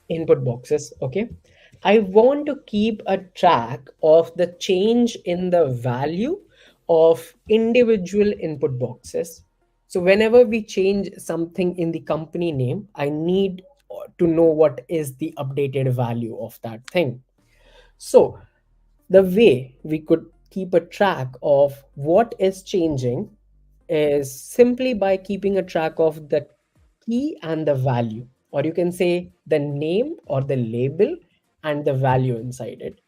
input boxes. Okay, I want to keep a track of the change in the value of individual input boxes. So whenever we change something in the company name, I need to know what is the updated value of that thing. So the way we could keep a track of what is changing is simply by keeping a track of the key and the value, or you can say the name or the label and the value inside it.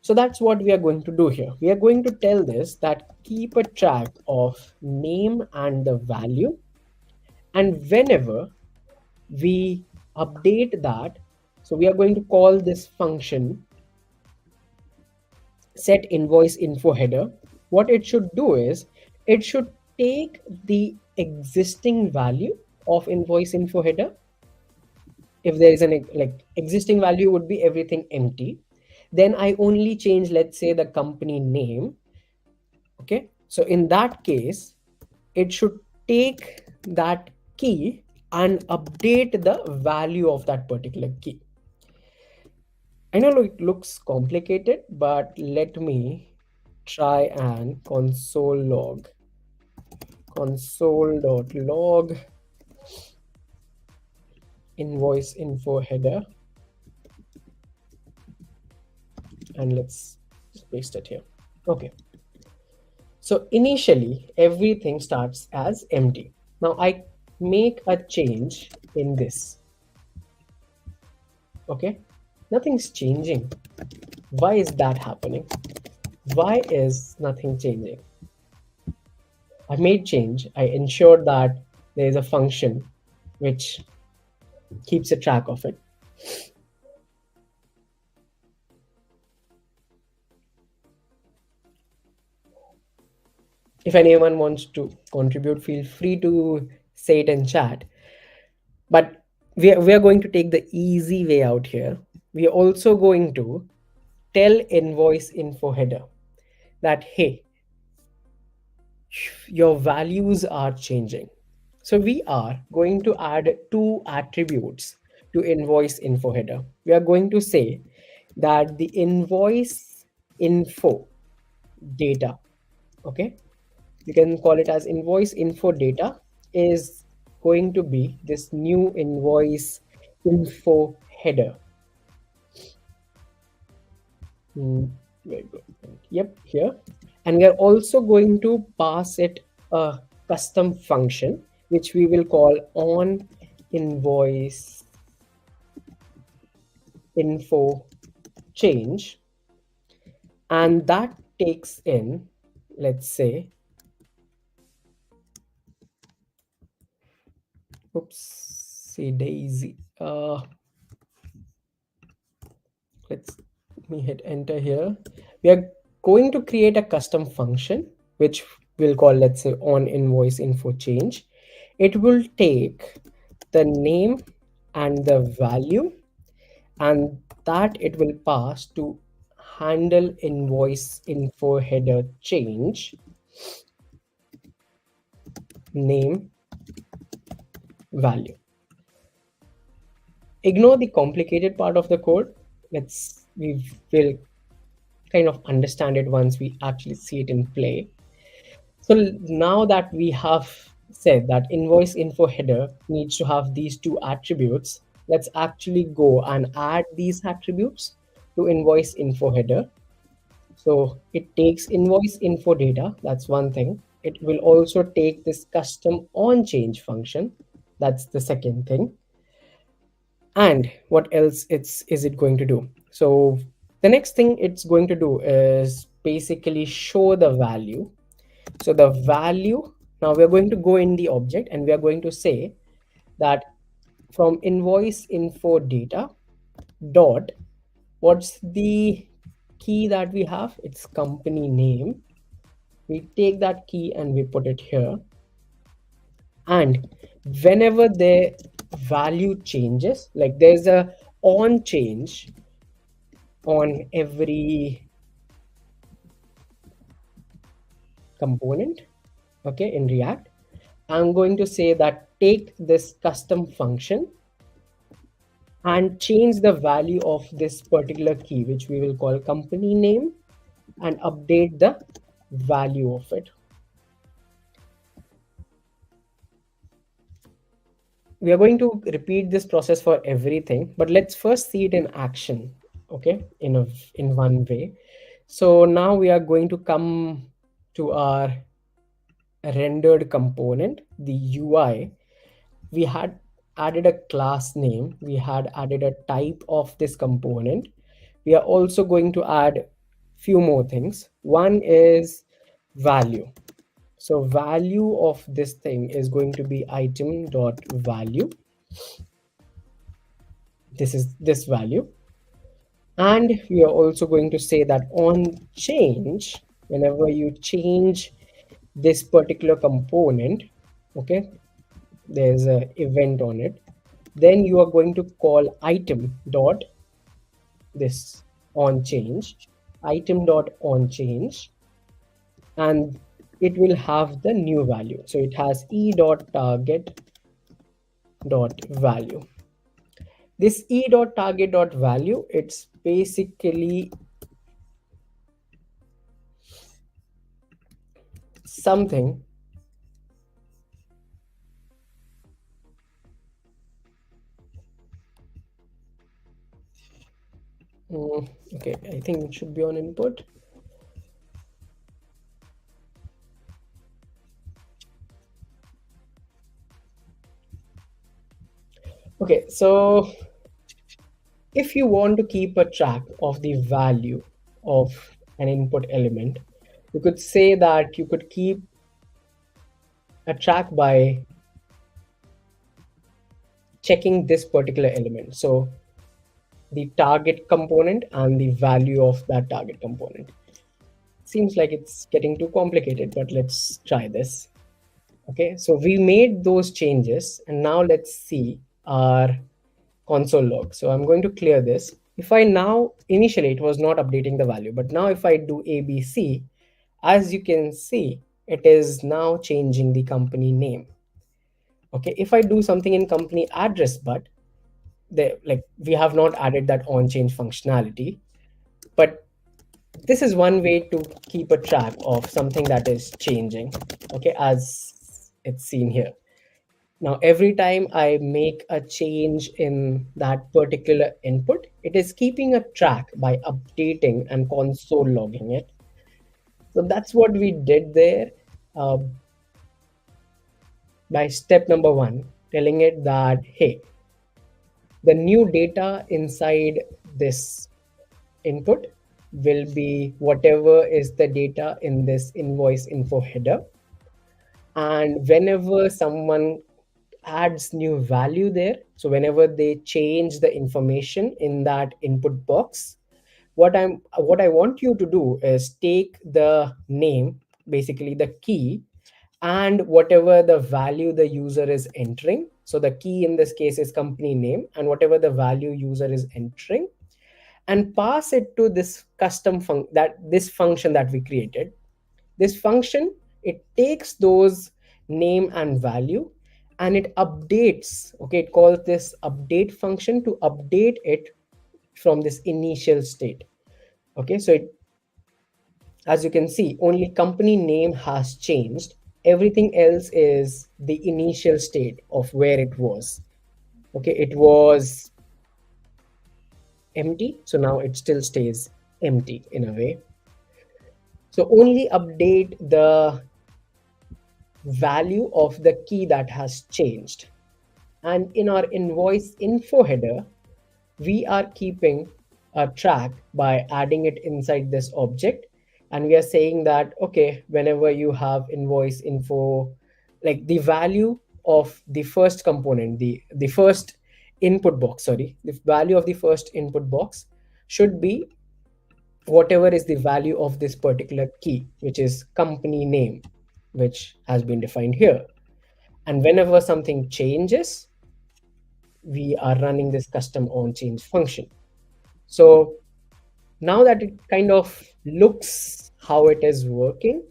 So that's what we are going to do here. We are going to tell this that keep a track of name and the value, and whenever we update that, so we are going to call this function set invoice info header. What it should do is it should take the existing value of invoice info header. If there is an like existing value would be everything empty, then I only change, let's say, the company name. Okay, so in that case it should take that key and update the value of that particular key. I know it looks complicated, but let me try and console.log invoice info header. and let's just paste it here. Okay. So initially everything starts as empty. Now I make a change in this. Okay. Nothing's changing. Why is that happening? Why is nothing changing? I made change. I ensured that there is a function which keeps a track of it. If anyone wants to contribute, feel free to say it in chat. But we are going to take the easy way out here. We are also going to tell invoice info header that, hey, your values are changing. So we are going to add two attributes to invoice info header. We are going to say that the invoice info data, okay, you can call it as invoice info data, is going to be this new invoice info header. Very good. Yep, here. And we are also going to pass it a custom function, which we will call on invoice info change. And that takes in, let's say, oopsie daisy. Let me hit enter here. We are going to create a custom function, which we'll call, let's say, on invoice info change. It will take the name and the value, and that it will pass to handle invoice info header change name value. Ignore the complicated part of the code. We will kind of understand it once we actually see it in play. So now that we have said that invoice info header needs to have these two attributes, let's actually go and add these attributes to invoice info header. So it takes invoice info data, that's one thing. It will also take this custom on change function, that's the second thing. And what else is it going to do? So the next thing it's going to do is basically show the value. So the value, now we're going to go in the object and we are going to say that from invoice info data dot, what's the key that we have? It's company name. We take that key and we put it here. And whenever the value changes, like there's a on change on every component, okay, in React, I'm going to say that take this custom function and change the value of this particular key, which we will call company name, and update the value of it. We are going to repeat this process for everything, but let's first see it in action, okay, in one way. So now we are going to come to our rendered component, the UI. We had added a class name, we had added a type of this component. We are also going to add few more things. One is value. So value of this thing is going to be item dot value. This is this value. And we are also going to say that on change, whenever you change this particular component, okay, there's an event on it, then you are going to call item dot this on change, item dot on change, and it will have the new value. So it has e dot target dot value. This e dot target dot value, it's basically something Okay, I think it should be on input. Okay, so if you want to keep a track of the value of an input element, you could say that you could keep a track by checking this particular element. So the target component and the value of that target component. Seems like it's getting too complicated, but let's try this. Okay, so we made those changes and now let's see our console log. So I'm going to clear this. If I now, initially it was not updating the value, but now if I do ABC, as you can see, it is now changing the company name. Okay, if I do something in company address, but like we have not added that on change functionality, but this is one way to keep a track of something that is changing. Okay, as it's seen here. Now, every time I make a change in that particular input, it is keeping a track by updating and console logging it. So that's what we did there uh, by step number one, telling it that, hey, the new data inside this input will be whatever is the data in this invoice info header. And whenever someone adds new value there, so whenever they change the information in that input box, what I want you to do is take the name, basically the key, and whatever the value the user is entering. So the key in this case is company name, and whatever the value user is entering, and pass it to this custom this function that we created. This function, it takes those name and value and it updates. Okay, it calls this update function to update it from this initial state. Okay, so as you can see, only company name has changed. Everything else is the initial state of where it was. Okay, it was empty, so now it still stays empty in a way. So only update the value of the key that has changed. And in our invoice info header, we are keeping a track by adding it inside this object. And we are saying that, okay, whenever you have invoice info, like the value of the first component, the first input box, sorry, the value of the first input box should be whatever is the value of this particular key, which is company name, which has been defined here. And whenever something changes, we are running this custom on change function. So now that it kind of looks how it is working,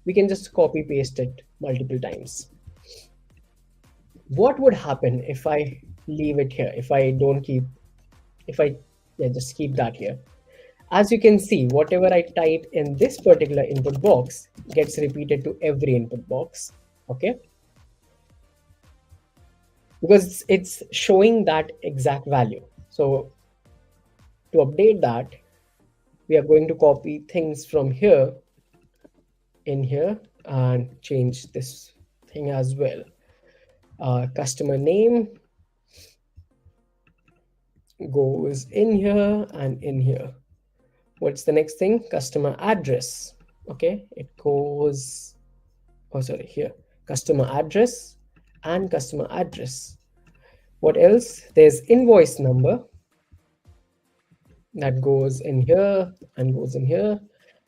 we can just copy paste it multiple times. What would happen if I leave it here? If I don't keep, if I just keep that here. As you can see, whatever I type in this particular input box gets repeated to every input box. Okay, because it's showing that exact value. So to update that, we are going to copy things from here in here and change this thing as well. Customer name goes in here and in here. What's the next thing? Customer address. Okay, it goes, oh sorry, here. Customer address and customer address. What else? There's invoice number that goes in here and goes in here.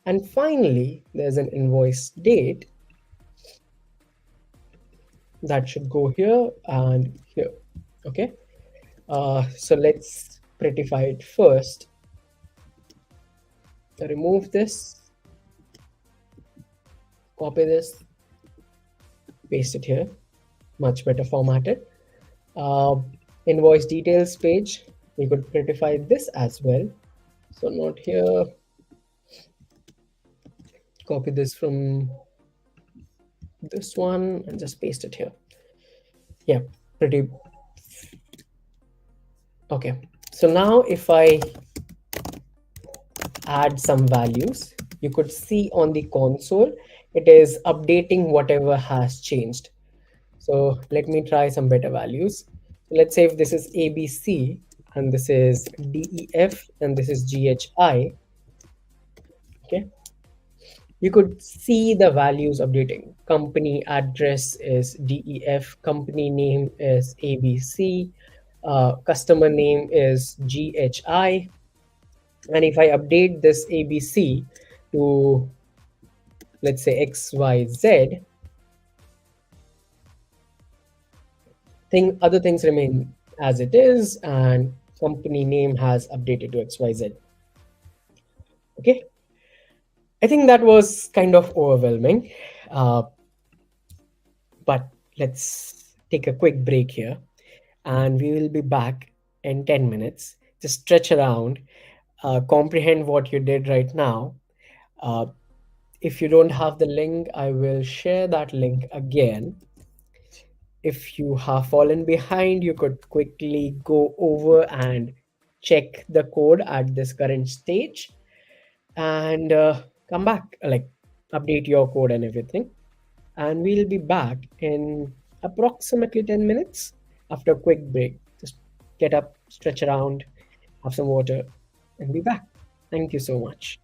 And finally, there's an invoice date that should go here and here. Okay, so let's prettify it first. Remove this, copy this, paste it here, much better formatted. Invoice details page, we could prettify this as well. So not here, copy this from this one and just paste it here. Yeah, pretty. Okay, so now if I add some values. You could see on the console, it is updating whatever has changed. So let me try some better values. So let's say if this is ABC and this is DEF and this is GHI, okay, you could see the values updating. Company address is DEF, company name is ABC, customer name is GHI. And if I update this ABC to, let's say, XYZ, other things remain as it is, and company name has updated to XYZ. Okay, I think that was kind of overwhelming, uh, but let's take a quick break here, and we will be back in 10 minutes. Just stretch around, comprehend what you did right now. Uh, if you don't have the link, I will share that link again. If you have fallen behind, you could quickly go over and check the code at this current stage and come back, like update your code and everything. And we'll be back in approximately 10 minutes after a quick break. Just get up, stretch around, have some water, and be back. Thank you so much.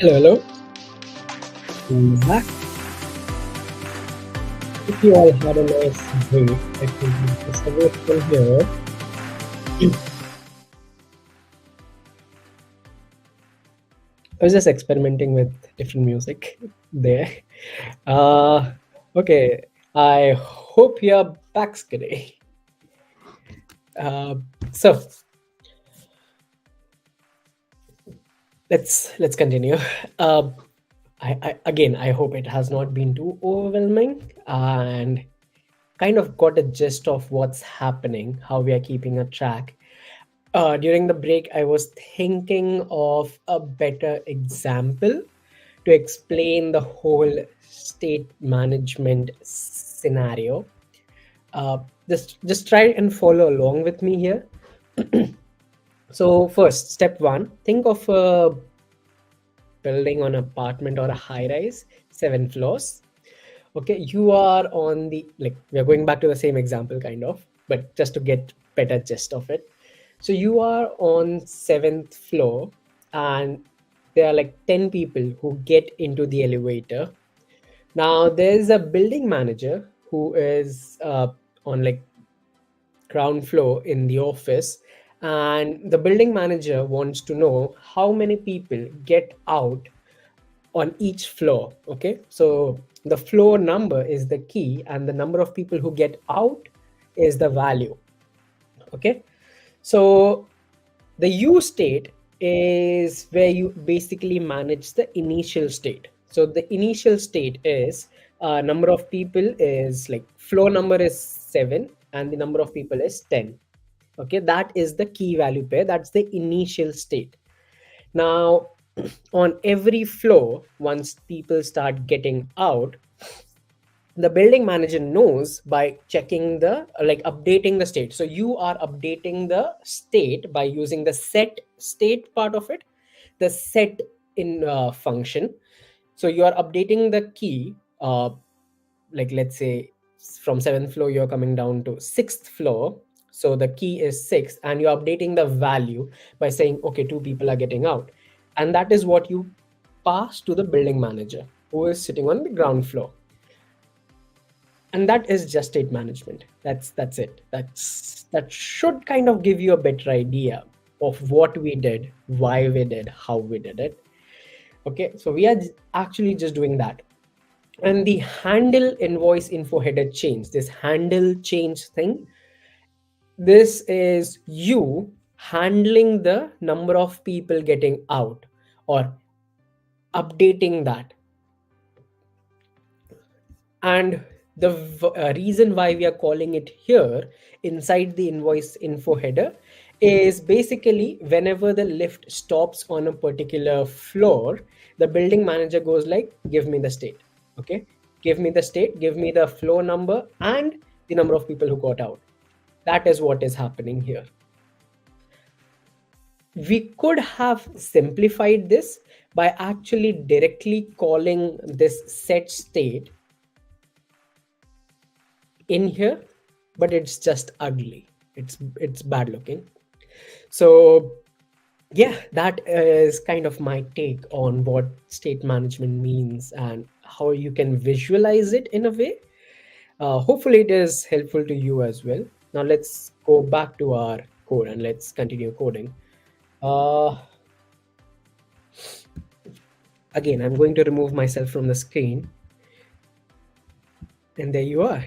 Hello, hello. Back. If you all had a nice break, I think just away from here. I was just experimenting with different music there. Uh, okay. I hope you're back today. Uh, so let's continue. Uh, I hope it has not been too overwhelming and kind of got a gist of what's happening, how we are keeping a track. During the break, I was thinking of a better example to explain the whole state management scenario. Just try and follow along with me here. So first, step one: think of a building on apartment or a high rise, 7 floors. Okay, you are on the, like, we are going back to the same example kind of, but just to get better gist of it. So you are on seventh floor, and there are like 10 people who get into the elevator. Now there's a building manager who is on like ground floor in the office, and the building manager wants to know how many people get out on each floor. Okay, so the floor number is the key and the number of people who get out is the value. Okay, so the U state is where you basically manage the initial state. So the initial state is number of people is like floor number is 7 and the number of people is 10. Okay, that is the key value pair. That's the initial state. Now, on every floor, once people start getting out, the building manager knows by checking the, like, updating the state. So you are updating the state by using the set state part of it, the set in function. So you are updating the key, like let's say from seventh floor you're coming down to sixth floor. So the key is 6 and you're updating the value by saying okay, 2 people are getting out, and that is what you pass to the building manager who is sitting on the ground floor. And that is just state management. That's it. That should kind of give you a better idea of what we did, why we did, how we did it. Okay, so we are actually just doing that. And the handle invoice info header change, this handle change thing, this is you handling the number of people getting out or updating that. And the reason why we are calling it here inside the invoice info header is basically whenever the lift stops on a particular floor, the building manager goes like, give me the state. Okay, give me the state, give me the floor number and the number of people who got out. That is what is happening here. We could have simplified this by actually directly calling this set state in here, but it's just ugly. It's bad looking. So yeah, that is kind of my take on what state management means and how you can visualize it in a way. Hopefully it is helpful to you as well. Now let's go back to our code and let's continue coding. uh, Again, I'm going to remove myself from the screen, and there you are.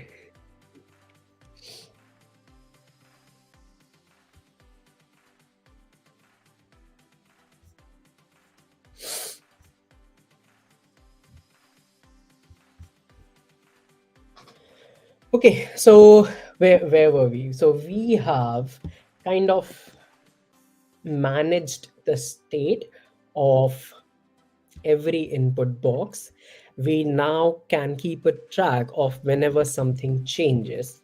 Okay, so where were we? So we have kind of managed the state of every input box. We now can keep a track of whenever something changes.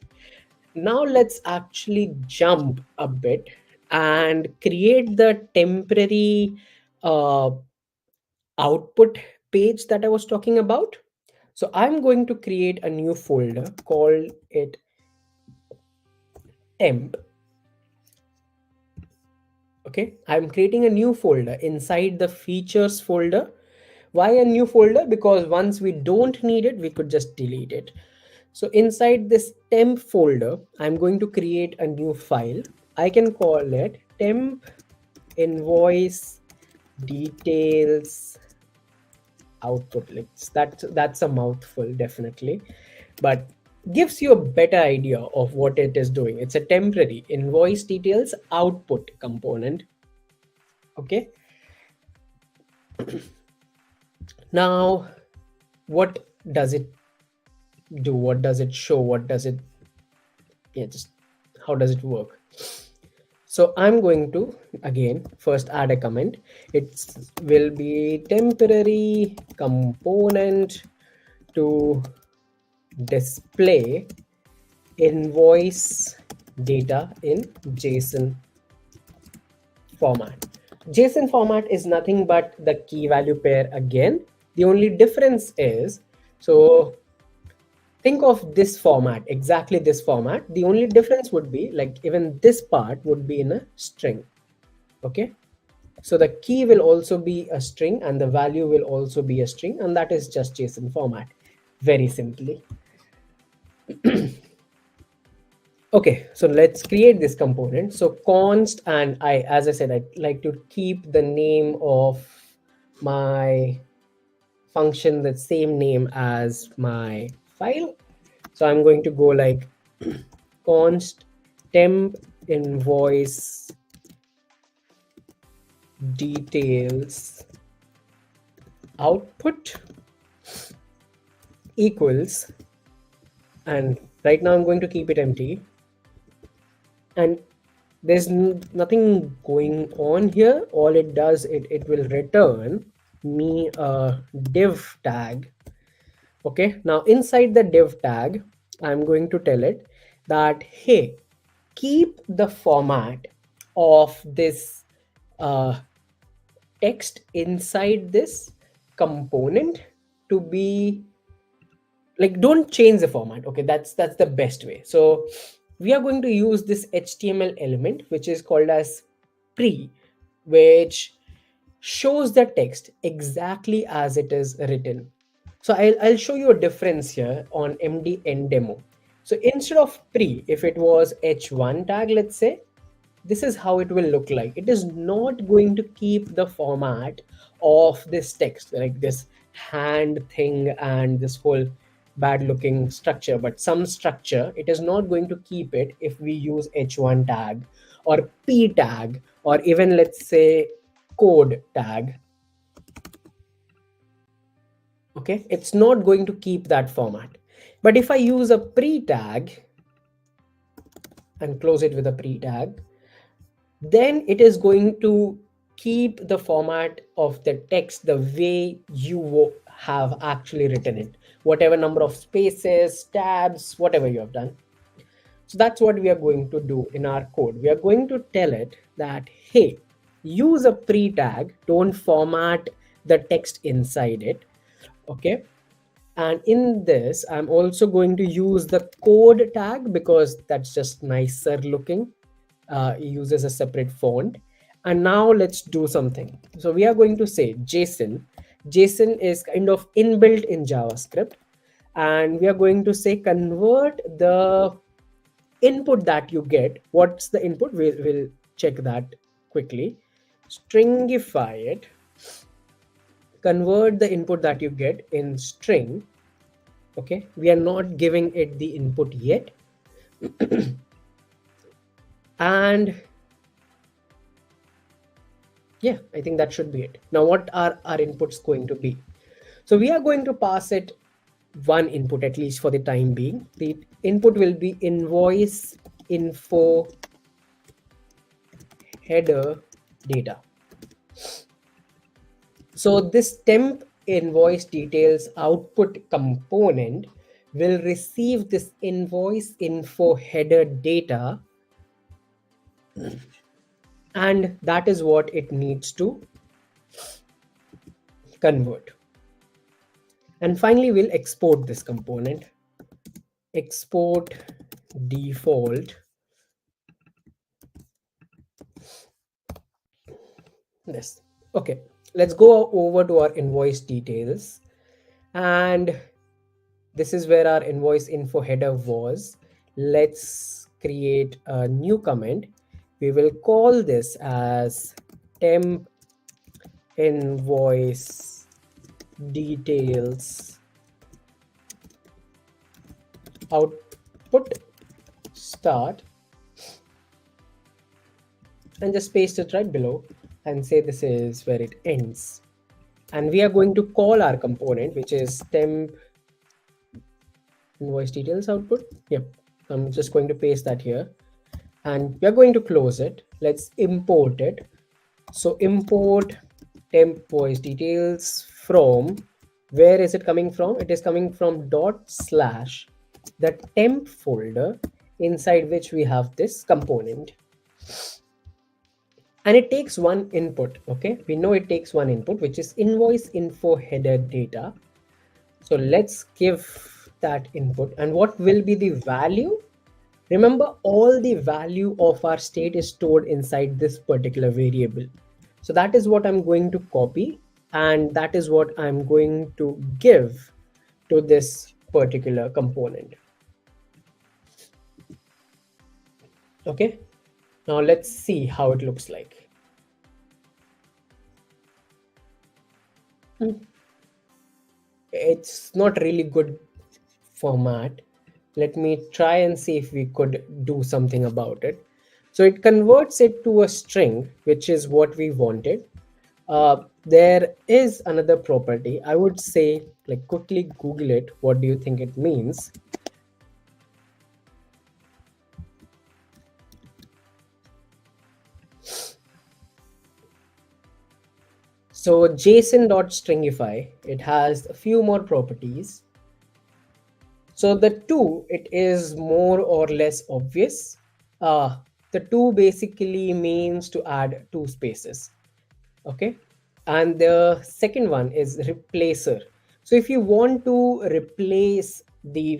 Now let's actually jump a bit and create the temporary uh, output page that I was talking about. So I'm going to create a new folder, call it temp. Okay, I'm creating a new folder inside the features folder. Why a new folder? Because once we don't need it, we could just delete it. So inside this temp folder, I'm going to create a new file. I can call it temp invoice details output links. That's a mouthful, definitely, but gives you a better idea of what it is doing. It's a temporary invoice details output component. Okay, now what does it do? What does it show? What does it, yeah, just how does it work? So I'm going to again first add a comment. It will be temporary component to display invoice data in JSON format. JSON format is nothing but the key value pair again. The only difference is, so think of this format, exactly this format. The only difference would be like even this part would be in a string. Okay. So the key will also be a string and the value will also be a string, and that is just JSON format, very simply. Okay, so let's create this component. So const, and as I said, I like to keep the name of my function the same name as my file. So I'm going to go like const temp invoice details output equals, and right now I'm going to keep it empty, and there's nothing going on here. All it does, it will return me a div tag. Okay, now inside the div tag, I'm going to tell it that, hey, keep the format of this text inside this component to be like, don't change the format. Okay, that's the best way. So we are going to use this HTML element which is called as pre, which shows the text exactly as it is written. So I'll show you a difference here on MDN demo. So instead of pre, if it was h1 tag, let's say, this is how it will look like. It is not going to keep the format of this text, like this hand thing and this whole bad looking structure, but some structure. It is not going to keep it if we use h1 tag or p tag, or even let's say code tag. Okay, it's not going to keep that format. But if I use a pre tag and close it with a pre tag, then it is going to keep the format of the text the way you have actually written it, whatever number of spaces, tabs, whatever you have done. So that's what we are going to do in our code. We are going to tell it that, hey, use a pre tag, don't format the text inside it. Okay, and in this I'm also going to use the code tag because that's just nicer looking. It uses a separate font. And now let's do something. So we are going to say JSON is kind of inbuilt in JavaScript, and we are going to say convert the input that you get. What's the input? We'll check that quickly. Stringify it, convert the input that you get in string. Okay, we are not giving it the input yet. And yeah, I think that should be it. Now what are our inputs going to be? So we are going to pass it one input, at least for the time being. The input will be invoice info header data. So this temp invoice details output component will receive this invoice info header data, and that is what it needs to convert. And finally, we'll export this component. Export default. This. Okay. Let's go over to our invoice details, and this is where our invoice info header was. Let's create a new comment. We will call this as temp invoice details output start, and just paste it right below and say this is where it ends. And we are going to call our component, which is temp invoice details output. Yep, I'm just going to paste that here, and we're going to close it. Let's import it. So import temp invoice details from, where is it coming from? It is coming from / the temp folder inside which we have this component. And it takes one input. Okay, we know it takes one input, which is invoice info header data. So let's give that input. And what will be the value? Remember, all the value of our state is stored inside this particular variable. So that is what I'm going to copy, and that is what I'm going to give to this particular component. Okay, now let's see how it looks like. It's not really good format. Let me try and see if we could do something about it. So it converts it to a string, which is what we wanted. There is another property. I would say, like, quickly Google it. What do you think it means? So JSON.stringify, it has a few more properties. So the two, it is more or less obvious. The two basically means to add two spaces. Okay, and the second one is replacer. So if you want to replace the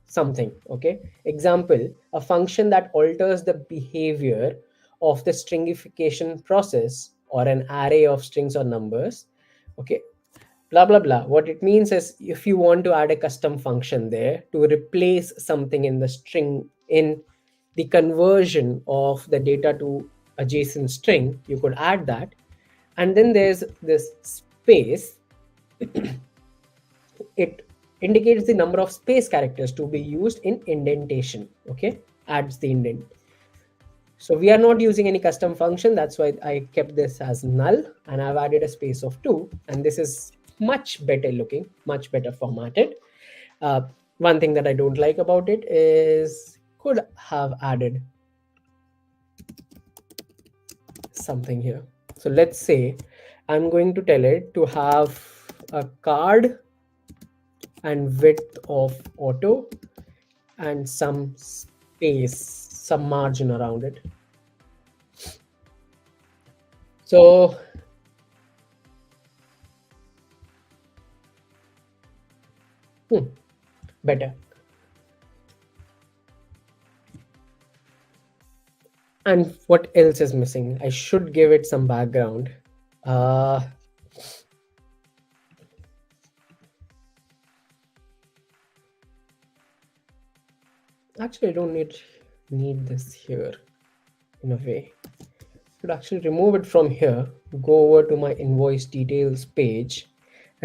something, okay, example, a function that alters the behavior of the stringification process or an array of strings or numbers, okay, blah blah blah. What it means is, if you want to add a custom function there to replace something in the string, in the conversion of the data to a JSON string, you could add that. And then there's this space. It indicates the number of space characters to be used in indentation. Okay, adds the indent. So we are not using any custom function. That's why I kept this as null, and I've added a space of 2. And this is much better looking, much better formatted. One thing that I don't like about it is, could have added something here. So let's say I'm going to tell it to have a card and width of auto and some space, some margin around it. So better. And what else is missing? I should give it some background. Actually, I don't need this here in a way. Could actually remove it from here, go over to my invoice details page,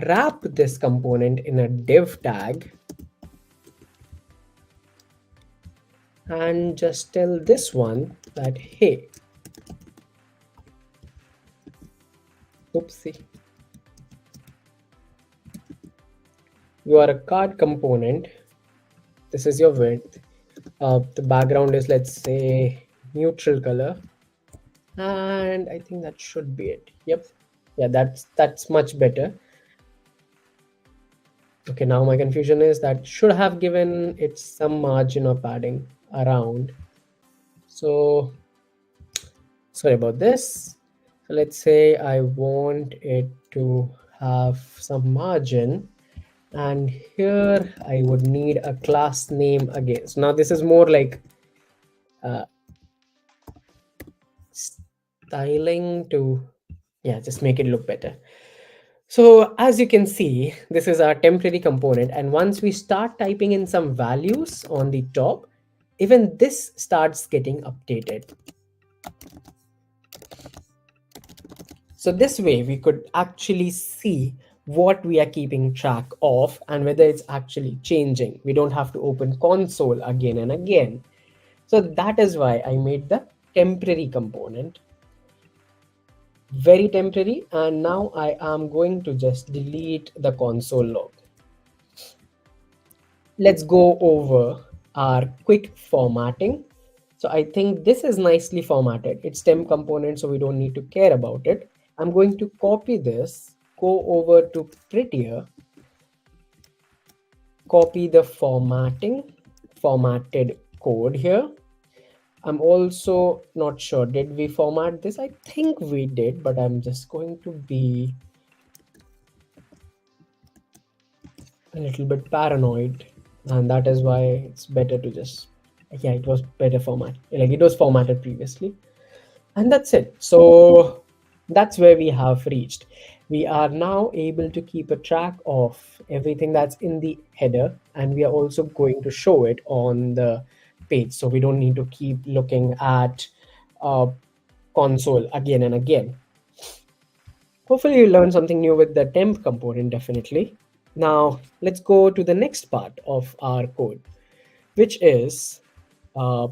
wrap this component in a div tag, and just tell this one that, hey, oopsie, you are a card component. This is your width. The background is, let's say, neutral color, and I think that should be it. Yep, yeah, that's much better. Okay, now my confusion is that should have given it some margin of padding around. So sorry about this. So let's say I want it to have some margin, and here I would need a class name again. So now this is more like styling to Yeah, just make it look better. So as you can see, this is our temporary component. And once we start typing in some values on the top, even this starts getting updated. So this way we could actually see what we are keeping track of and whether it's actually changing. We don't have to open console again and again. So that is why I made the temporary component, very temporary. And now I am going to just delete the console log. Let's go over our quick formatting. So I think this is nicely formatted. It's temp component, so we don't need to care about it. I'm going to copy this, go over to prettier, copy the formatted code here. I'm also not sure, did we format this? I think we did, but I'm just going to be a little bit paranoid, and that is why it's better to just, yeah, it was better format, like it was formatted previously. And that's it. So that's where we have reached. We are now able to keep a track of everything that's in the header, and we are also going to show it on the page, so we don't need to keep looking at uh, console again and again. Hopefully you learned something new with the temp component, definitely. Now let's go to the next part of our code, which is uh,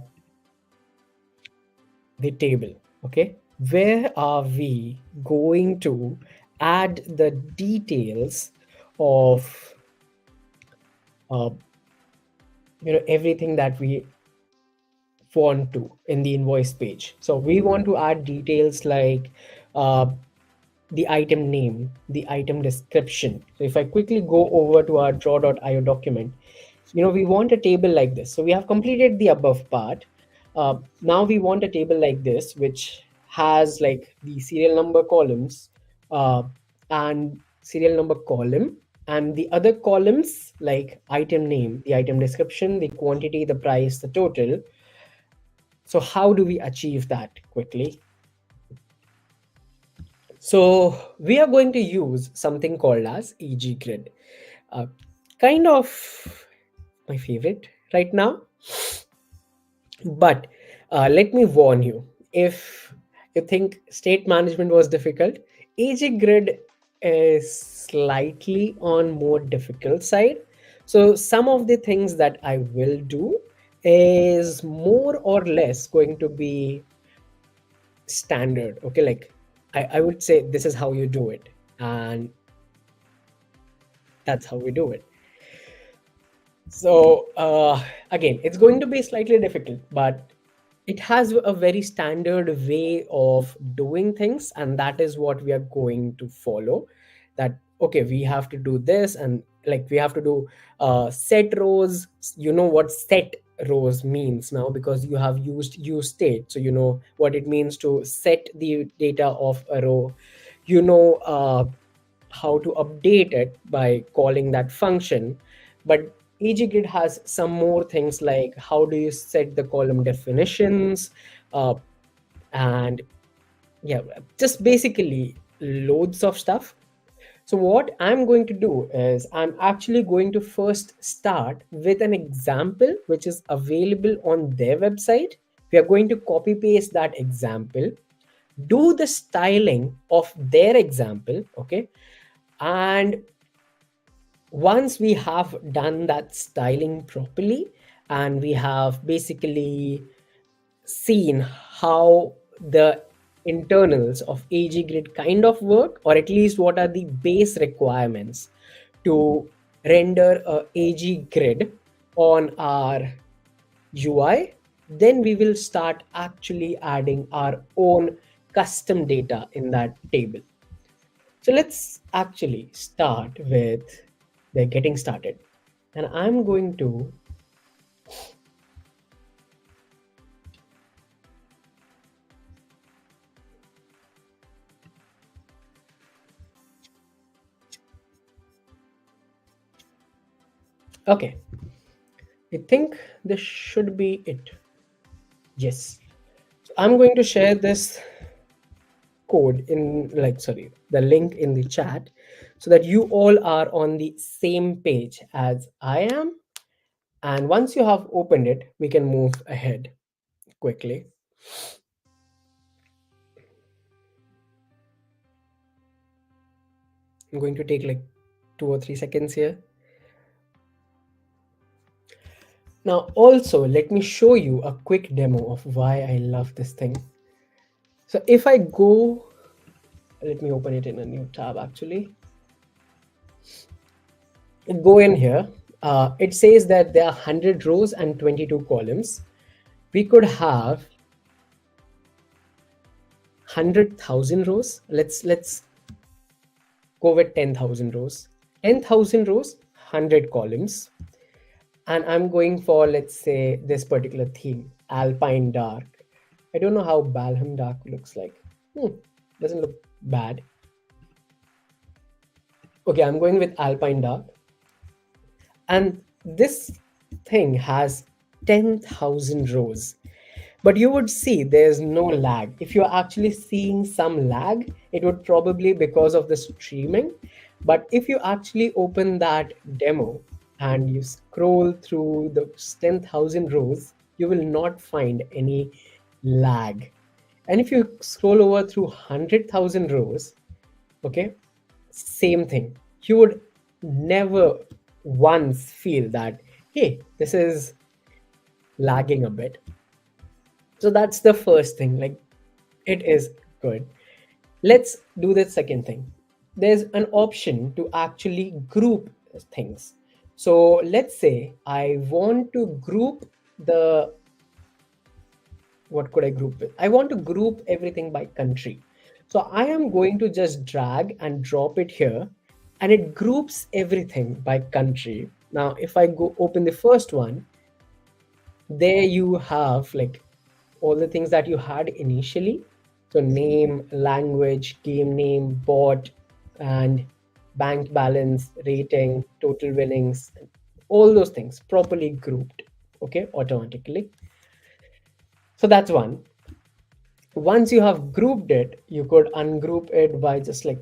the table. Okay, where are we going to add the details of uh, everything that we want to in the invoice page? So we want to add details like uh, the item name, the item description. So if I quickly go over to our draw.io document, we want a table like this. So we have completed the above part. Now we want a table like this, which has like the serial number columns uh, and serial number column, and the other columns like item name, the item description, the quantity, the price, the total. So how do we achieve that quickly? So we are going to use something called as EG uh, kind of my favorite right now. But let me warn you, if you think state management was difficult, AG Grid is slightly on more difficult side. So some of the things that I will do is more or less going to be standard. Okay, like I would say this is how you do it, and that's how we do it. So again, it's going to be slightly difficult, but it has a very standard way of doing things, and that is what we are going to follow. That okay, we have to do this, and like we have to do set rows. You know what set rows means now, because you have used use state, so you know what it means to set the data of a row. How to update it by calling that function. But EGGrid has some more things like how do you set the column definitions, uh, and yeah, just basically loads of stuff. So what I'm going to do is I'm actually going to first start with an example which is available on their website. We are going to copy paste that example, do the styling of their example, okay? And once we have done that styling properly, and we have basically seen how the internals of AG grid kind of work, or at least what are the base requirements to render a AG grid on our UI, then we will start actually adding our own custom data in that table. So let's actually start with the getting started. And I'm going to, okay, I think this should be it. Yes. So I'm going to share this code in, like, sorry, the link in the chat, so that you all are on the same page as I am. And once you have opened it, we can move ahead quickly. I'm going to take like 2 or 3 seconds here. Now, also, let me show you a quick demo of why I love this thing. So if I go, let me open it in a new tab actually. Go in here. It says that there are 100 rows and 22 columns. We could have 100,000 rows. Let's go with 10,000 rows. 10,000 rows, 100 columns. And I'm going for, let's say, this particular theme, Alpine Dark. I don't know how Balham Dark looks like. Doesn't look bad. Okay, I'm going with Alpine Dark. And this thing has 10,000 rows. But you would see there's no lag. If you're actually seeing some lag, it would probably because of the streaming. But if you actually open that demo and you scroll through the 10,000 rows, you will not find any lag. And if you scroll over through 100,000 rows, okay, same thing. You would never once feel that, hey, this is lagging a bit. So that's the first thing, like it is good. Let's do the second thing. There's an option to actually group things. So let's say I want to group the, what could I group with? I want to group everything by country. So I am going to just drag and drop it here, and it groups everything by country. Now, if I go open the first one, there you have like all the things that you had initially. So name, language, game name, bot, and bank balance, rating, total winnings, all those things properly grouped, okay, automatically. So that's one. Once you have grouped it, you could ungroup it by just like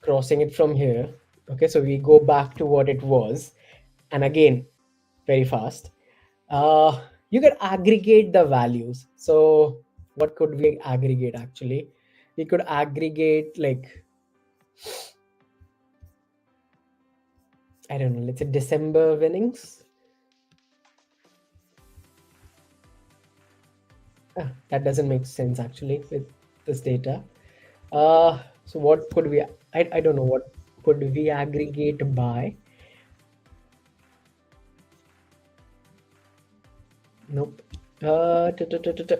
crossing it from here. Okay, so we go back to what it was. And again, very fast. You can aggregate the values. So what could we aggregate actually? We could aggregate like, I don't know, let's say December winnings. That doesn't make sense actually with this data. So what could we, I don't know, what could we aggregate by? Nope. t- t- t- t- t-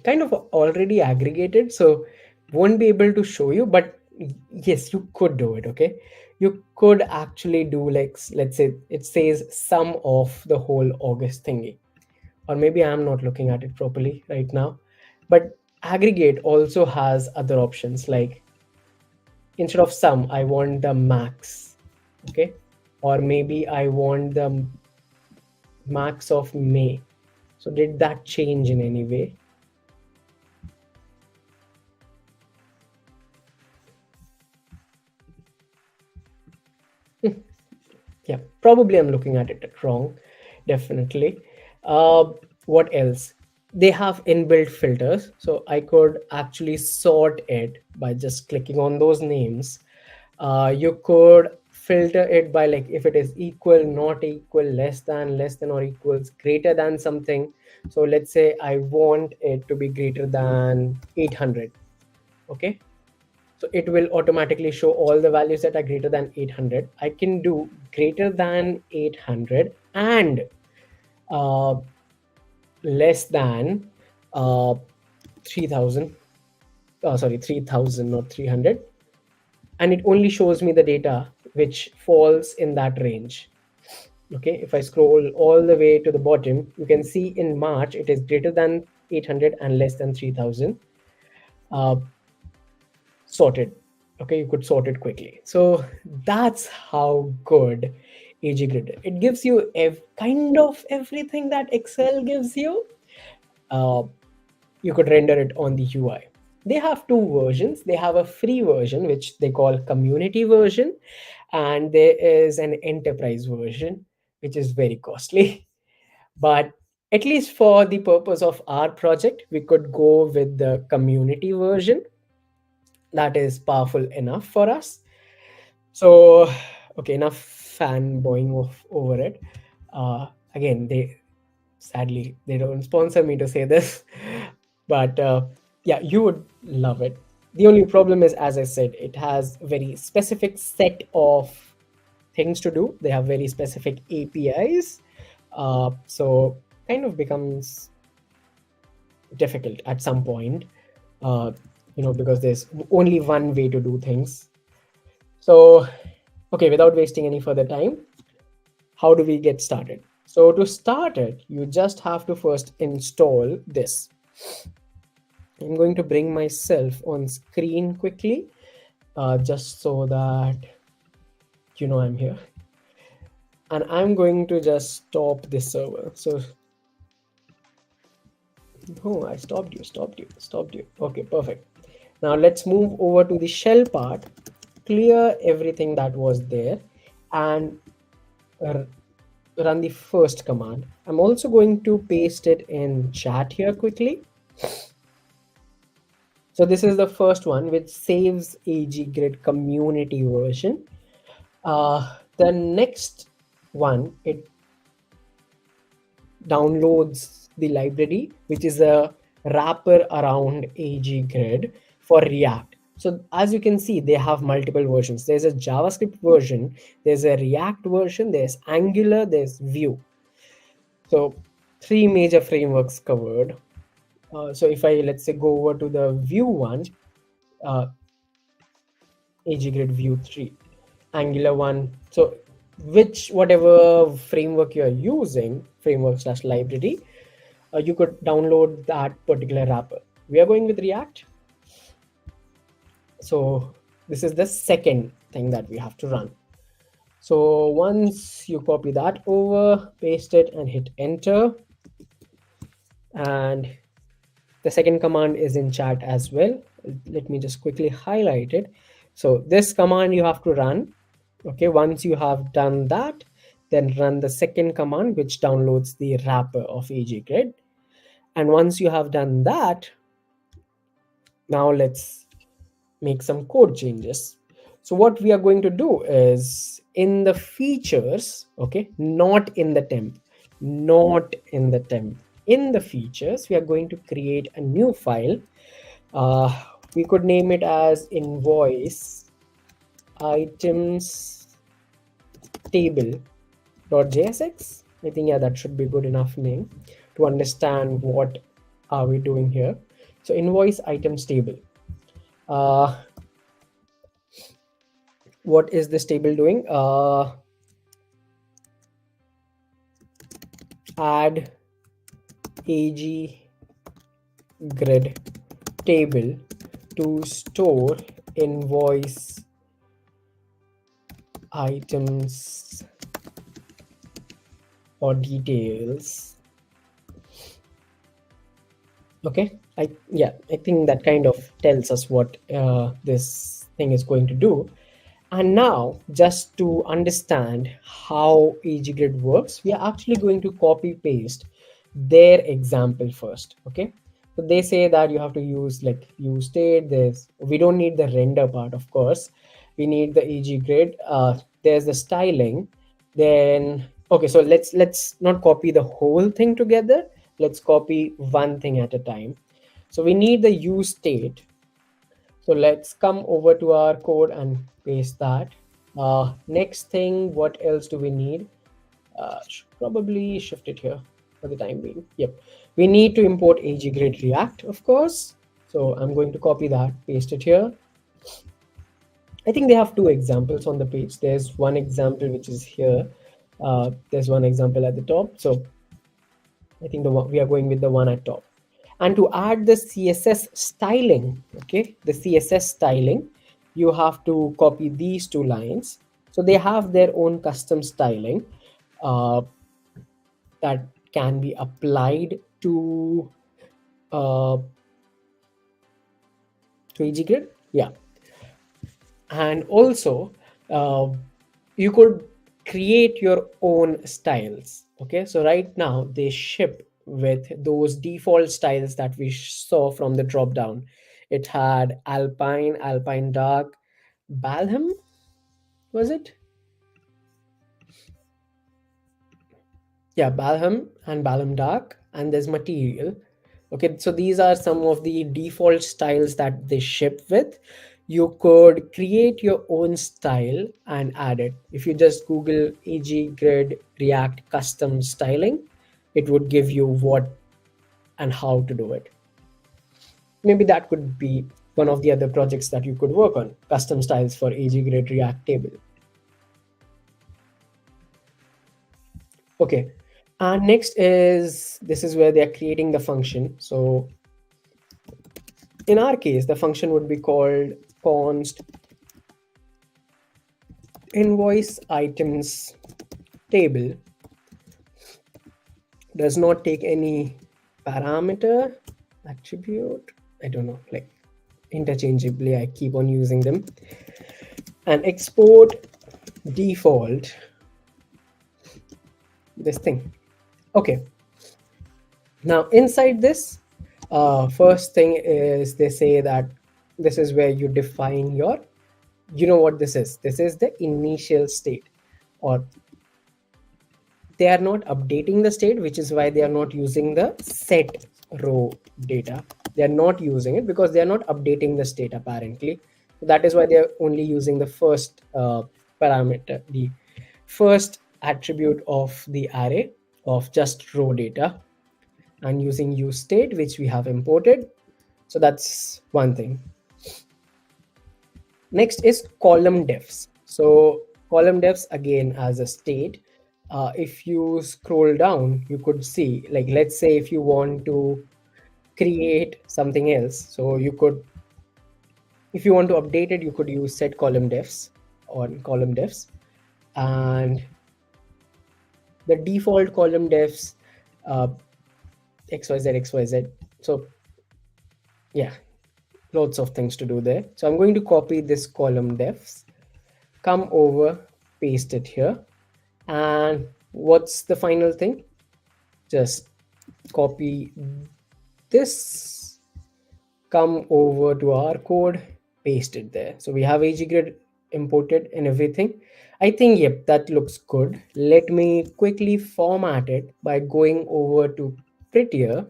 Kind of already aggregated, so won't be able to show you, but yes, you could do it. Okay, you could actually do like, let's say it says sum of the whole August thingy, or maybe I'm not looking at it properly right now. But aggregate also has other options, like instead of sum I want the max. Okay, or maybe I want the max of May. So did that change in any way? Yeah, probably I'm looking at it wrong. Definitely. What else? They have inbuilt filters, so I could actually sort it by just clicking on those names. You could filter it by like if it is equal, not equal, less than or equals, greater than something. So let's say I want it to be greater than 800. Okay, so it will automatically show all the values that are greater than 800. I can do greater than 800 and uh, less than uh, 3000. Sorry, 3000, not 300. And it only shows me the data which falls in that range. Okay, if I scroll all the way to the bottom, you can see in March it is greater than 800 and less than 3000. Uh, Sorted. Okay, you could sort it quickly. So that's how good AG Grid. It gives you kind of everything that Excel gives you. Uh, you could render it on the UI. They have two versions. They have a free version, which they call community version, and there is an enterprise version, which is very costly. But at least for the purpose of our project, we could go with the community version. That is powerful enough for us. So, okay, enough fanboying over it. Again, they sadly they don't sponsor me to say this, but yeah, you would love it. The only problem is, as I said, it has very specific set of things to do. They have very specific APIs, so kind of becomes difficult at some point. Uh, because there's only one way to do things. So, okay, without wasting any further time, how do we get started? So to start it, you just have to first install this. I'm going to bring myself on screen quickly, just so that I'm here. And I'm going to just stop this server. So, no, I stopped you. Okay, perfect. Now let's move over to the shell part, clear everything that was there, and run the first command. I'm also going to paste it in chat here quickly. So this is the first one, which saves AG Grid community version. The next one, it downloads the library, which is a wrapper around AG Grid for React. So as you can see, they have multiple versions. There's a JavaScript version, there's a React version, there's Angular, there's Vue. So 3 major frameworks covered. So if I, let's say, go over to the Vue one, AG Grid Vue 3, Angular 1. So whatever framework you're using, framework slash library, you could download that particular wrapper. We are going with React. So this is the second thing that we have to run. So once you copy that over, paste it and hit enter. And the second command is in chat as well. Let me just quickly highlight it. So this command you have to run. Okay, once you have done that, then run the second command, which downloads the wrapper of AG Grid. And once you have done that, now let's make some code changes. So what we are going to do is in the features, okay, not in the temp, in the features, we are going to create a new file. We could name it as invoice items table.jsx. I think, yeah, that should be good enough name to understand what are we doing here. So invoice items table. What is this table doing? Add AG Grid table to store invoice items or details. Okay, I think that kind of tells us what this thing is going to do. And now, just to understand how AG Grid works, we are actually going to copy paste their example first. Okay, so they say that you have to use use state. We don't need the render part, of course. We need the AG Grid. There's the styling. Then okay, so let's not copy the whole thing together. Let's copy one thing at a time. So we need the use state. So let's come over to our code and paste that. Next thing, what else do we need? Should probably shift it here for the time being. Yep, we need to import AG Grid React, of course. So I'm going to copy that, paste it here. I think they have two examples on the page. There's one example which is here. There's one example at the top. So I think we are going with the one at top. And to add the CSS styling, okay, the CSS styling, you have to copy these two lines. So they have their own custom styling uh, that can be applied uh, to AG grid. Yeah, and also uh, you could create your own styles. Okay, so right now they ship with those default styles that we saw from the drop down. It had alpine, alpine dark, balham, was it? Yeah, balham and balham dark, and there's material. Okay, so these are some of the default styles that they ship with. You could create your own style and add it. If you just Google AG Grid React custom styling, it would give you what and how to do it. Maybe that could be one of the other projects that you could work on, custom styles for AG Grid React table. Okay, and next is, this is where they are creating the function. So in our case, the function would be called const invoice items table. Does not take any parameter, attribute, I don't know, like interchangeably I keep on using them, and export default this thing. Okay, now inside this, first thing is they say that this is where you define your, you know what this is. This is the initial state, or they are not updating the state, which is why they are not using the set row data. They are not using it because they are not updating the state apparently. That is why they are only using the first parameter, the first attribute of the array of just row data, and using use state, which we have imported. So that's one thing. Next is column defs. So column defs again as a state. If you scroll down, you could see, like, let's say if you want to create something else, so you could, if you want to update it, you could use set column defs on column defs, and the default column defs uh, xyz. So yeah, lots of things to do there. So I'm going to copy this column defs, come over, paste it here, and what's the final thing? Just copy this, come over to our code, paste it there. So we have AgGrid imported and everything. I think, yep, that looks good. Let me quickly format it by going over to prettier.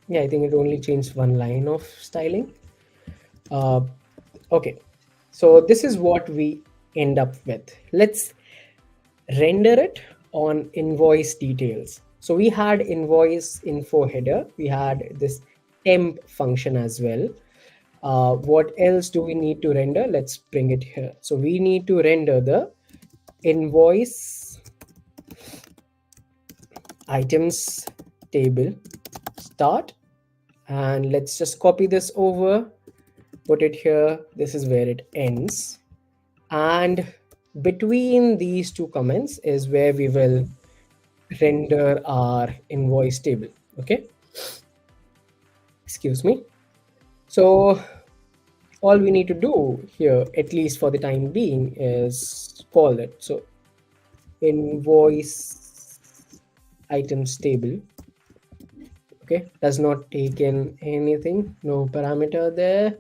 Yeah, I think it only changed one line of styling. Okay, so this is what we end up with. Let's render it on invoice details. So we had invoice info header, we had this temp function as well. What else do we need to render? Let's bring it here. So we need to render the invoice items table start, and let's just copy this over, put it here. This is where it ends, and between these two comments is where we will render our invoice table. Okay, excuse me. So all we need to do here, at least for the time being, is call it. So invoice items table. Okay, does not take in anything, no parameter there,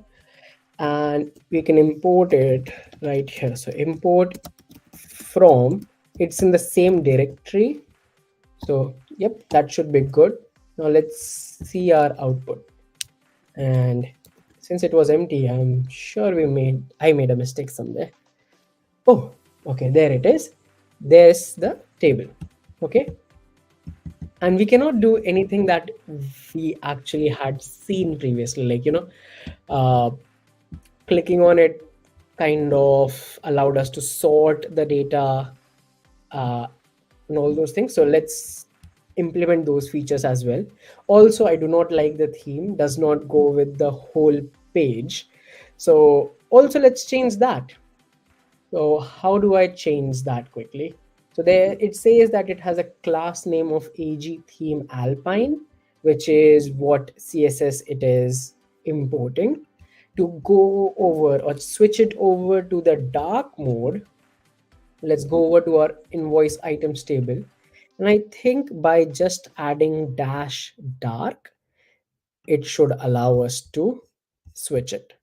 and we can import it right here. So import from, it's in the same directory. So yep, that should be good. Now let's see our output, and since it was empty, I'm sure I made a mistake somewhere. Oh, okay, there it is. There's the table. Okay, and we cannot do anything that we actually had seen previously, like, uh, clicking on it kind of allowed us to sort the data, and all those things. So let's implement those features as well. Also, I do not like the theme does not go with the whole page. So also let's change that. So how do I change that quickly? So there it says that it has a class name of AG theme Alpine, which is what CSS it is importing. To go over or switch it over to the dark mode, let's go over to our invoice items table. And I think by just adding dash dark, it should allow us to switch it.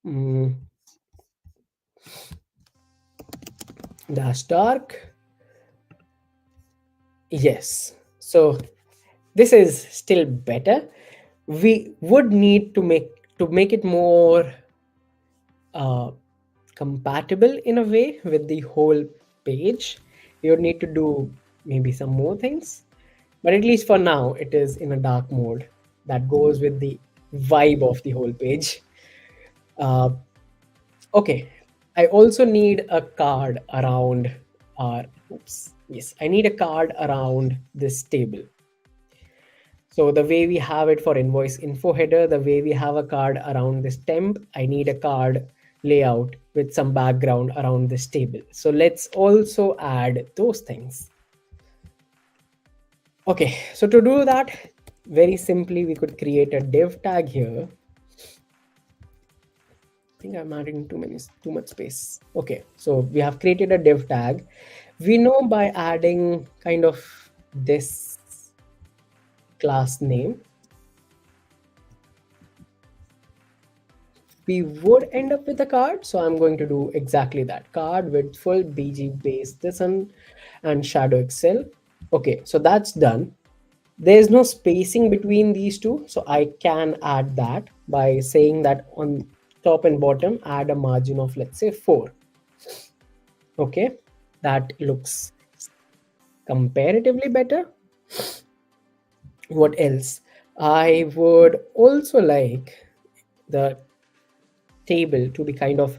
Mm, dash dark. Yes. So this is still better. We would need to make it more uh, compatible in a way with the whole page. You would need to do maybe some more things, but at least for now, it is in a dark mode that goes with the vibe of the whole page. Uh, okay, I also need a card around our. Oops. Yes, I need a card around this table. So the way we have it for invoice info header, the way we have a card around this temp, I need a card layout with some background around this table. So let's also add those things. Okay, so to do that, very simply, we could create a div tag here. I think I'm adding too much space. Okay, so we have created a div tag. We know by adding kind of this class name, we would end up with a card. So I'm going to do exactly that. Card with full BG base this and shadow Excel. Okay, so that's done. There's no spacing between these two, so I can add that by saying that on top and bottom, add a margin of, let's say, 4. Okay, that looks comparatively better. What else? I would also like the table to be kind of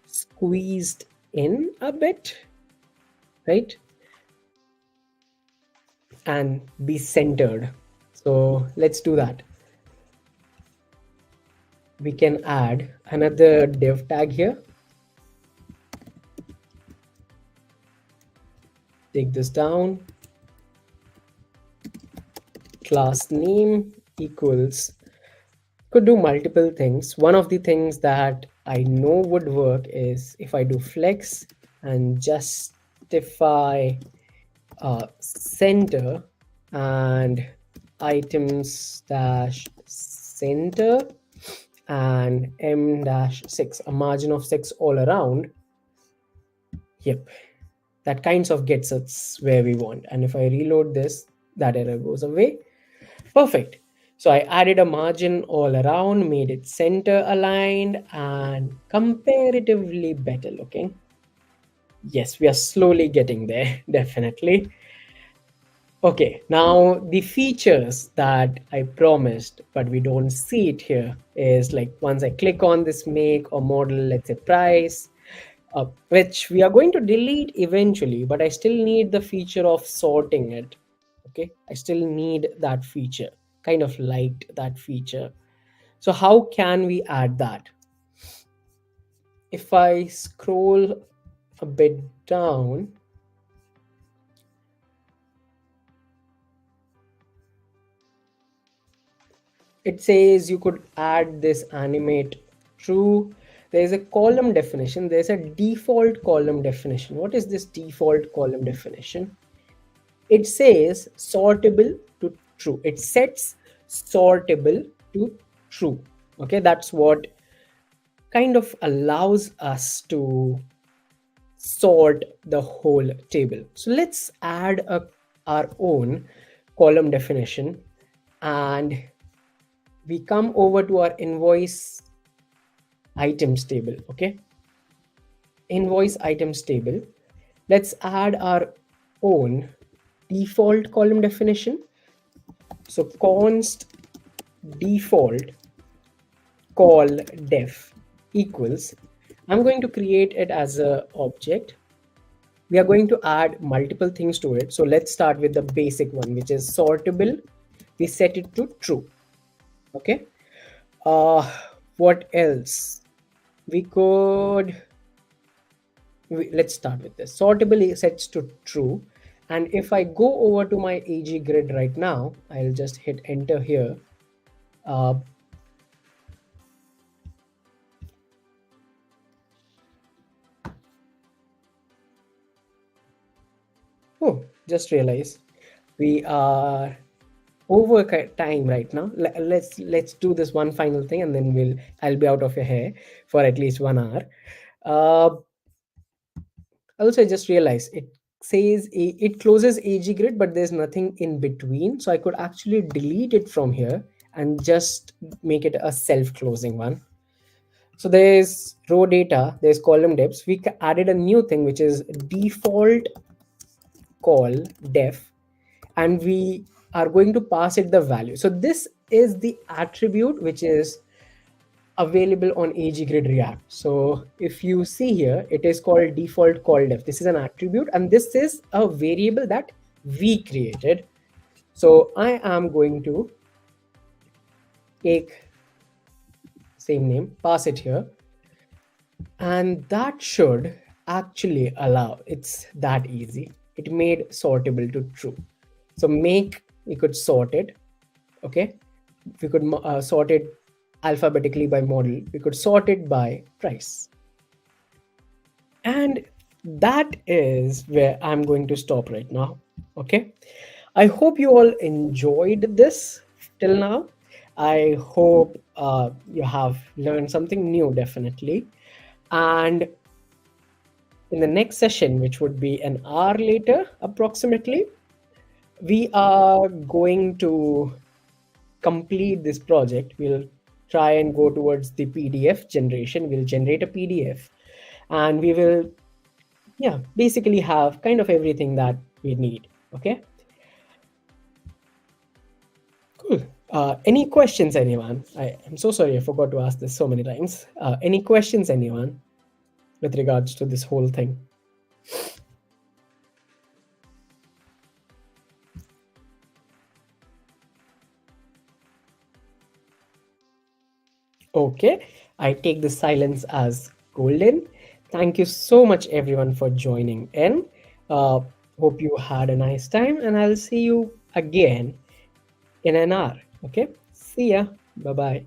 squeezed in a bit, right? And be centered. So let's do that. We can add another div tag here. Take this down. Class name equals, could do multiple things. One of the things that I know would work is if I do flex and justify center and items dash center and m dash 6, a margin of 6 all around. Yep, that kinds of gets us where we want. And if I reload this, that error goes away. Perfect. So I added a margin all around, made it center aligned and comparatively better looking. Yes, we are slowly getting there, definitely. Okay, now the features that I promised, but we don't see it here, is like once I click on this make or model, let's say price, which we are going to delete eventually, but I still need the feature of sorting it. Okay, I still need that feature, kind of liked that feature. So how can we add that? If I scroll a bit down, it says you could add this animate true. There's a column definition. There's a default column definition. What is this default column definition? It says sortable to true. It sets sortable to true. Okay, that's what kind of allows us to sort the whole table. So let's add our own column definition, and we come over to our invoice items table. Okay, invoice items table. Let's add our own default column definition. So const default call def equals, I'm going to create it as a object. We are going to add multiple things to it. So let's start with the basic one, which is sortable. We set it to true. Okay. Uh, what else? We could, let's start with this. Sortable is sets to true. And if I go over to my AG grid right now, I'll just hit enter here. Uh, oh, just realize we are over time right now. Let's do this one final thing, and then I'll be out of your hair for at least 1 hour. Uh, Also, I just realized it says it closes AG grid, but there's nothing in between. So I could actually delete it from here and just make it a self-closing one. So there's row data, there's column depths. We added a new thing, which is default call def, and we are going to pass it the value. So this is the attribute which is available on AG Grid React. So if you see here, it is called default call def. This is an attribute, and this is a variable that we created. So I am going to take same name, pass it here, and that should actually allow, it's that easy. It made sortable to true. So we could sort it. Okay. We could sort it alphabetically by model. We could sort it by price. And that is where I'm going to stop right now. Okay. I hope you all enjoyed this till now. I hope you have learned something new, definitely. And in the next session, which would be an hour later, approximately, we are going to complete this project. We'll try and go towards the PDF generation. We'll generate a PDF, and we will, yeah, basically have kind of everything that we need. Okay. Cool. Any questions, anyone? I'm so sorry, I forgot to ask this so many times. Any questions, anyone, with regards to this whole thing? Okay, I take the silence as golden. Thank you so much, everyone, for joining in. Hope you had a nice time, and I'll see you again in an hour. Okay, see ya. Bye bye.